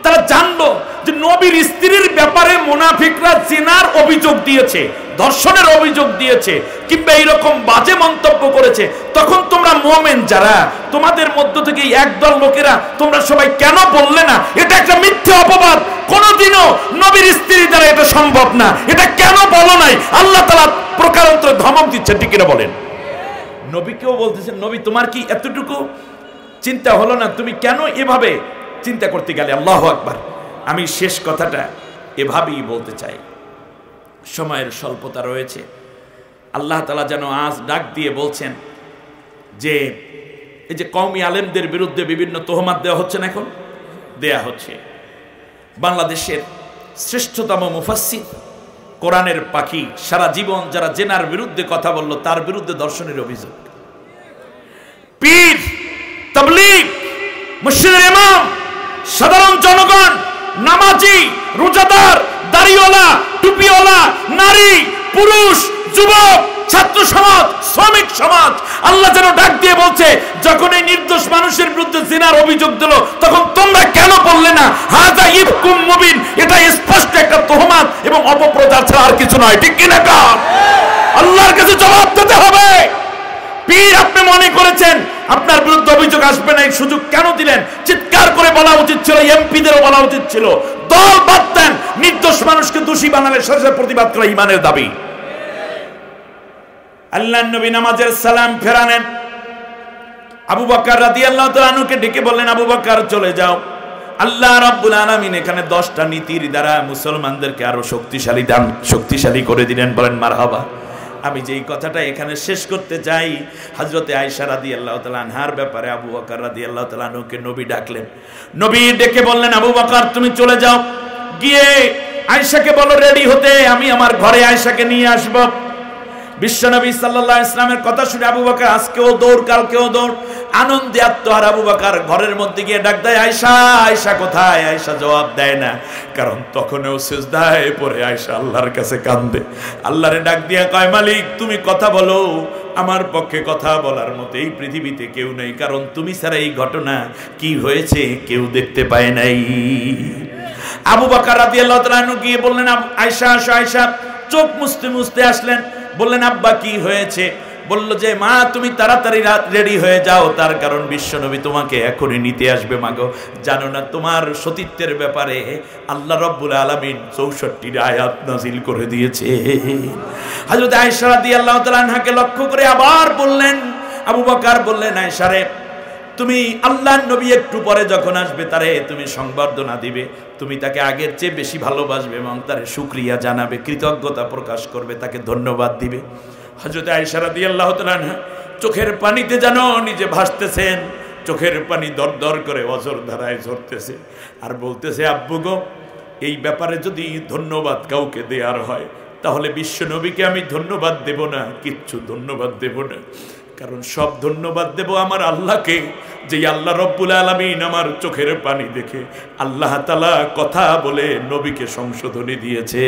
তারা জানলো যে নবীর স্ত্রীর ব্যাপারে মুনাফিকরা জিনার অভিযোগ দিয়েছে, ধর্ষণের অভিযোগ দিয়েছে, কিংবা এইরকম বাজে মন্তব্য করেছে, তখন তোমরা মুমিন যারা, তোমাদের মধ্য থেকে একদল লোকেরা তোমরা সবাই কেন বললে না এটা একটা মিথ্যা অপবাদ, কোনোদিনও নবীর স্ত্রী দ্বারা এটা সম্ভব না, এটা কেন বলো নাই? আল্লাহ তাআলা প্রকারান্তরে ধমক দিচ্ছেন, ঠিক কিনা বলেন? নবীকেও বলতেছেন, নবী তোমার কি এতটুকু চিন্তা হলো না? তুমি কেন এভাবে চিন্তা করতে গেলে? আল্লাহু আকবার। আমি শেষ কথাটা এভাবেই বলতে চাই, সময়ের স্বল্পতা রয়েছে। আল্লাহ তাআলা যেন আজ ডাক দিয়ে বলছেন যে এই যে কওমি আলেমদের বিরুদ্ধে বিভিন্ন তোহমাত দেওয়া হচ্ছে না, এখন দেয়া হচ্ছে। বাংলাদেশের শ্রেষ্ঠতম মুফাসসির, কোরআনের পাখি, সারা জীবন যারা জেনার বিরুদ্ধে কথা বলল তার বিরুদ্ধে দর্শনের অভিযোগ। পীর, তাবলীগ, মসজিদের ইমাম, সাধারণ জনগণ, নামাজি, রোজাদার, দাড়িওয়ালা, টুপিওয়ালা, নারী, পুরুষ, যুবক, ছাত্র সমাজ, শ্রমিক সমাজ, আল্লাহ যেন ডাক দিয়ে বলছে, যখন এই নির্দোষ মানুষের বিরুদ্ধে জিনার অভিযোগ দিল তখন তোমরা কেন বললে না হাযা ইফকুম মুবিন? এটা স্পষ্ট একটা তোহমাত এবং অপপ্রচার ছাড়া আর কিছু নয়, ঠিক কিনা? আল্লাহর কাছে জবাব দিতে হবে। পীর, আপনি মনে করেছেন আপনার বিরুদ্ধে অভিযোগ আসবে না, এই সুযোগ কেন দিলেন? চিৎকার করে বলা উচিত ছিল, এমপিদেরও বলা উচিত ছিল, দল বাদ দেন, নির্দোষ মানুষকে দোষী বানালে সাথে প্রতিবাদ করা ঈমানের দাবি। আল্লাহর নবী নামাজের সালাম ফেরানেন, আবু বকর রাদিয়াল্লাহু তাআলা আনহুকে ডেকে বললেন, আবু বকর চলে যাও। আল্লাহ রাব্বুল আলামিন এখানে 10টা নীতির দ্বারা মুসলমানদেরকে আরো শক্তিশালী করে দিলেন। বলেন মারহাবা। আমি যেই কথাটা এখানে শেষ করতে চাই, হযরতে আয়েশা রাদিয়াল্লাহু তাআলা আনহার ব্যাপারে আবু বকর রাদিয়াল্লাহু তাআলা আনহুকে নবী ডাকলেন। নবী ডেকে বললেন, আবু বকর তুমি চলে যাও, গিয়ে আয়েশাকে বলো রেডি হতে, আমি আমার ঘরে আয়েশাকে নিয়ে আসব। বিশ্বনবী সাল্লাল্লাহু আলাইহি ওয়াসাল্লামের কথা শুনে আবু বকর আজকেও দৌড়, কালকেও দৌড়, আনন্দে আত্মহারা আবু বকর ঘরের মধ্যে গিয়ে ডাক দেয়, আয়েশা, আয়েশা কোথায়? আয়েশা জবাব দেয় না, কারণ তখনও সিজদায় পড়ে আয়েশা আল্লাহর কাছে কাঁদে। আল্লাহরে ডাক দিয়া কয়, মালিক তুমি কথা বলো, আমার পক্ষে কথা বলার মতো এই পৃথিবীতে কেউ নেই, কারণ তুমি ছাড়া এই ঘটনা কি হয়েছে কেউ দেখতে পায় নাই। আবু বকর রাদিয়াল্লাহু তাআলা আনহু গিয়ে বললেন, আয়েশা আসো। আয়েশা চোখ মুছতে মুছতে আসলেন, বললেন, আব্বা কি হয়েছে? বলল যে, মা তুমি তাড়াতাড়ি রেডি হয়ে যাও, তার কারণ বিশ্বনবী তোমাকে এখনই নিতে আসবে। মাগো, জানো না তোমার সতীত্বের ব্যাপারে আল্লাহ রাব্বুল আলামিন 64 আয়াত নাজিল করে দিয়েছে। হযরত আয়েশা রাদিয়াল্লাহু তাআলা আনহাকে লক্ষ্য করে আবার বললেন, আবু বকর বললেন, আয়েশা রে, তুমি আল্লাহর নবী একটু পরে যখন আসবে তারে তুমি সংবর্ধনা দিবে, তুমি তাকে আগের চেয়ে বেশি ভালোবাসবে এবং তারে শুকরিয়া জানাবে, কৃতজ্ঞতা প্রকাশ করবে, তাকে ধন্যবাদ দিবে। হযরত আয়েশা রাদিয়াল্লাহু তাআলা আনহা চোখের পানিতে যেন নিজে ভাসতেছেন, চোখের পানি দরদর করে অঝর ধারায় ঝরতেছে, আর বলতেছে, আব্বু গো, এই ব্যাপারে যদি ধন্যবাদ কাউকে দেওয়ার হয় তাহলে বিশ্ব নবীকে আমি ধন্যবাদ দেব না, কিচ্ছু ধন্যবাদ দেব না, কারণ সব ধন্যবাদ দেব আমার আল্লাহকে, যে আল্লাহ রব্বুল আলামিন আমার চোখের পানি দেখে আল্লাহ তাআলা কথা বলে নবীকে সংশোধনী দিয়েছে।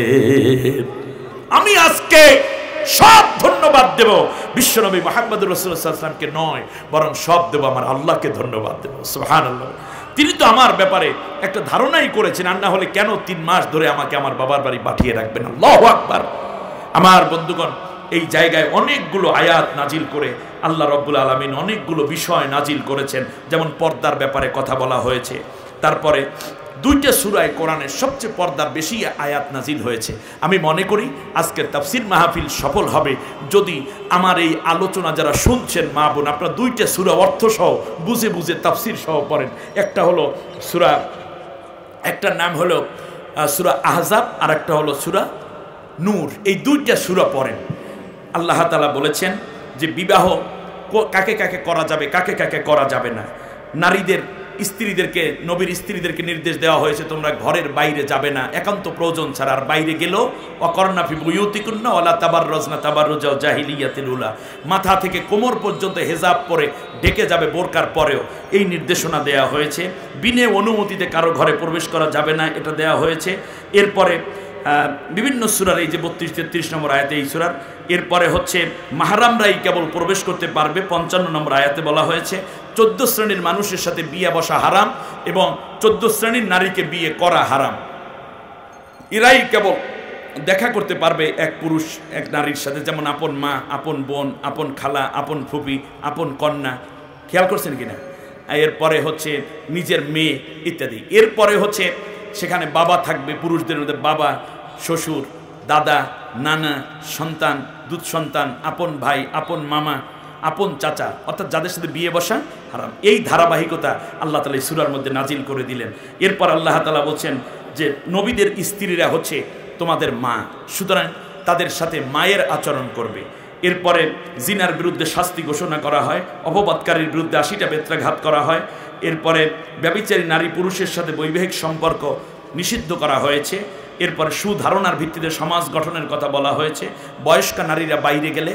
আমি আজকে সব ধন্যবাদ দেব বিশ্বনবী মুহাম্মদুর রাসূলুল্লাহ সাল্লাল্লাহু আলাইহি ওয়াসাল্লামকে নয়, বরং সব দেব আমার আল্লাহকে ধন্যবাদ দেব। সুবহানাল্লাহ। তিনি তো আমার ব্যাপারে একটা ধারণাই করেছেন, আর না হলে কেন 3 মাস ধরে আমাকে আমার বাবার বাড়ি পাঠিয়ে রাখবেন? আল্লাহু আকবার। আমার বন্ধুগণ, এই জায়গায় অনেকগুলো আয়াত নাজিল করে আল্লাহ রাব্বুল আলামিন অনেকগুলো বিষয় নাজিল করেছেন, যেমন পর্দার ব্যাপারে কথা বলা হয়েছে। তারপরে 2টা সূরায় কোরআনের সবচেয়ে পর্দার বেশি আয়াত নাজিল হয়েছে। আমি মনে করি আজকের তাফসীর মাহফিল সফল হবে যদি আমার এই আলোচনা যারা শুনছেন মা বোন, আপনারা 2টা সূরা অর্থ সহ বুঝে বুঝে তাফসীর সহ পড়েন। একটা হলো সূরা একটার নাম হলো সূরা আহজাব, আর একটা হলো সূরা নূর। এই দুইটা সূরা পড়েন। আল্লাহ তাআলা বলেছেন যে বিবাহ কাকে কাকে করা যাবে, কাকে কাকে করা যাবে না। নারীদের স্ত্রীদেরকে, নবীর স্ত্রীদেরকে নির্দেশ দেওয়া হয়েছে তোমরা ঘরের বাইরে যাবে না একান্ত প্রয়োজন ছাড়া। আর বাইরে গেলেও অকর্ণা ফি বুয়ুতিকুন্না ওয়ালা তাবাররাজনা তাবাররুজাল জাহিলিয়াতিল উলা, মাথা থেকে কোমর পর্যন্ত হেজাব পরে ঢেকে যাবে বোরকার পরেও, এই নির্দেশনা দেওয়া হয়েছে। বিনে অনুমতিতে কারো ঘরে প্রবেশ করা যাবে না, এটা দেওয়া হয়েছে। এরপরে বিভিন্ন সূরার, এই যে 32-33 নম্বর আয়াতে এই সূরার, এরপরে হচ্ছে মাহরামরাই কেবল প্রবেশ করতে পারবে 55 নম্বর আয়াতে বলা হয়েছে। 14 শ্রেণীর মানুষের সাথে বিয়ে বসা হারাম এবং 14 শ্রেণীর নারীকে বিয়ে করা হারাম। এরাই কেবল দেখা করতে পারবে এক পুরুষ এক নারীর সাথে, যেমন আপন মা, আপন বোন, আপন খালা, আপন ফুপি, আপন কন্যা। খেয়াল করছেন কিনা? এরপরে হচ্ছে নিজের মেয়ে ইত্যাদি। এরপরে হচ্ছে সেখানে বাবা থাকবে, পুরুষদের মধ্যে বাবা, শ্বশুর, দাদা, নানা, সন্তান, দুধ সন্তান, আপন ভাই, আপন মামা, আপন চাচা, অর্থাৎ যাদের সাথে বিয়ে বসা হারাম। এই ধারাবাহিকতা আল্লাহ তাআলা এই সূরার মধ্যে নাজিল করে দিলেন। এরপর আল্লাহ তাআলা বলছেন যে নবীদের স্ত্রীরা হচ্ছে তোমাদের মা, সুতরাং তাদের সাথে মায়ের আচরণ করবে। এরপরে জিনার বিরুদ্ধে শাস্তি ঘোষণা করা হয়, অপবাদকারীর বিরুদ্ধে 80টা বেত্রাঘাত করা হয়। এরপরে ব্যভিচারী নারী পুরুষের সাথে বৈবাহিক সম্পর্ক নিষিদ্ধ করা হয়েছে। এরপরে সুধারণার ভিত্তিতে সমাজ গঠনের কথা বলা হয়েছে। বয়স্ক নারীরা বাইরে গেলে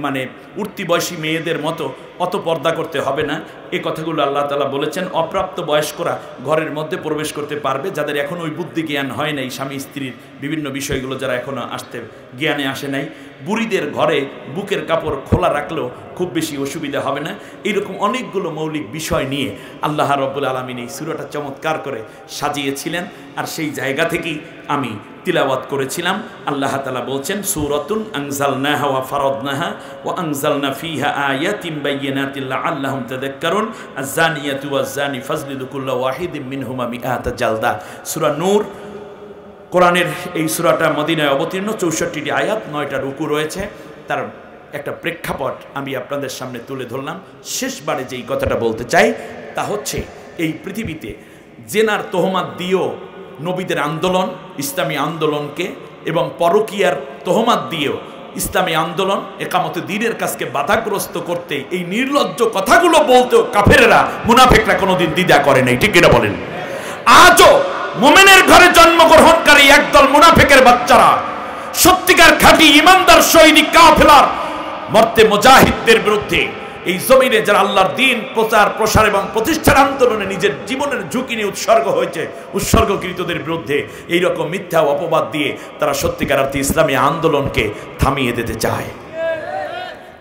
মানে উঠতি বয়সী মেয়েদের মতো অত পর্দা করতে হবে না, এ কথাগুলো আল্লাহ তাআলা বলেছেন। অপ্রাপ্ত বয়স্করা ঘরের মধ্যে প্রবেশ করতে পারবে, যাদের এখন ওই বুদ্ধি জ্ঞান হয় নাই, স্বামী স্ত্রীর বিভিন্ন বিষয়গুলো যারা এখনও আসতে জ্ঞানে আসে নাই। বুড়িদের ঘরে বুকের কাপড় খোলা রাখলেও খুব বেশি অসুবিধা হবে না। এইরকম অনেকগুলো মৌলিক বিষয় নিয়ে আল্লাহ রাব্বুল আলামিন এই সূরাটা চমৎকার করে সাজিয়েছিলেন, আর সেই জায়গা থেকেই আমি তিলাওয়াত করেছিলাম। আল্লাহ তাআলা বলছেন সূরাতুন আনজালনাহা ওয়া ফারাদনাহা ওয়া আনজালনা ফিহা আয়াতিন বাইয়িনাতিন লাআল্লাহুম তাযাক্কারুন আয-যানিয়াতু ওয়াজ-যানি ফাজলিদু কুল্লা ওয়াহিদিন মিনহুমা মিআতা জালদা। সূরা নূর, কোরআনের এই সূরাটা মদিনায় অবতীর্ণ, 64টি আয়াত, 9টা রুকু রয়েছে। তার একটা প্রেক্ষাপট আমি আপনাদের সামনে তুলে ধরলাম। শেষবারে যেই কথাটা বলতে চাই তা হচ্ছে এই পৃথিবীতে জেনার তোহমাত দিয়েও নবীদের আন্দোলন, ইসলামী আন্দোলনকে, এবং পরকীয়ার তোহমাত দিয়েও ইসলামী আন্দোলন একামতে দ্বীনের কাজকে বাধাগ্রস্ত করতে এই নির্লজ্জ কথাগুলো বলতেও কাফেরেরা, মুনাফিকরা কোনোদিন দ্বিধা করে নাই। ঠিক কিনা বলেন? আজও মুমিনের ঘরে জন্মগ্রহণকারী একদল মুনাফিকের বাচ্চারা সত্যিকার খাঁটি ইমানদার সৈনিক কাফেলার মর্তে মুজাহিদদের বিরুদ্ধে এই জমিনে যারা আল্লাহর দ্বীন প্রচার প্রসার এবং প্রতিষ্ঠার আন্দোলনে নিজের জীবনের ঝুঁকি নিয়ে উৎসর্গকৃতদের বিরুদ্ধে এইরকম মিথ্যা অপবাদ দিয়ে তারা সত্যিকার অর্থে ইসলামী আন্দোলনকে থামিয়ে দিতে চায়।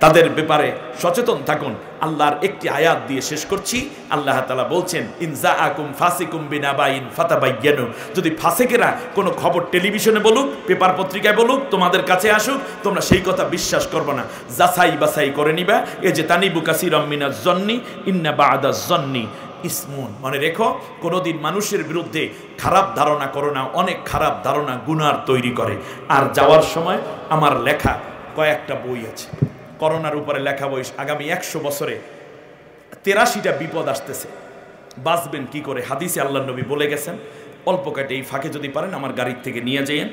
তাদের ব্যাপারে সচেতন থাকুন। আল্লাহর একটি আয়াত দিয়ে শেষ করছি। আল্লাহ তাআলা বলছেন ইনজাআকুম ফাসিকুম বিনাবাইন ফাতাবায়্যানু, যদি ফাসিকেরা কোনো খবর টেলিভিশনে বলুক, পেপার পত্রিকায় বলুক, তোমাদের কাছে আসুক, তোমরা সেই কথা বিশ্বাস করবে না, যাচাই বাছাই করে নিবা। এ যে তানিবু কাসীরাম মিনাজ জন্নি ইন্না বা'দাজ জন্নি ইসমুন। মনে রেখো, কোনোদিন মানুষের বিরুদ্ধে খারাপ ধারণা করো না, অনেক খারাপ ধারণা গুনার তৈরি করে। আর যাওয়ার সময় আমার লেখা কয়েকটা বই আছে, করোনার উপরে লেখা বই। আগামী 100 বছরে 83টা বিপদ আসতেছে, বাঁচবেন কি করে? হাদিসে আল্লাহর নবী বলে গেছেন। অল্প কাটে এই ফাঁকে যদি পারেন আমার গাড়ির থেকে নিয়ে যাইয়েন।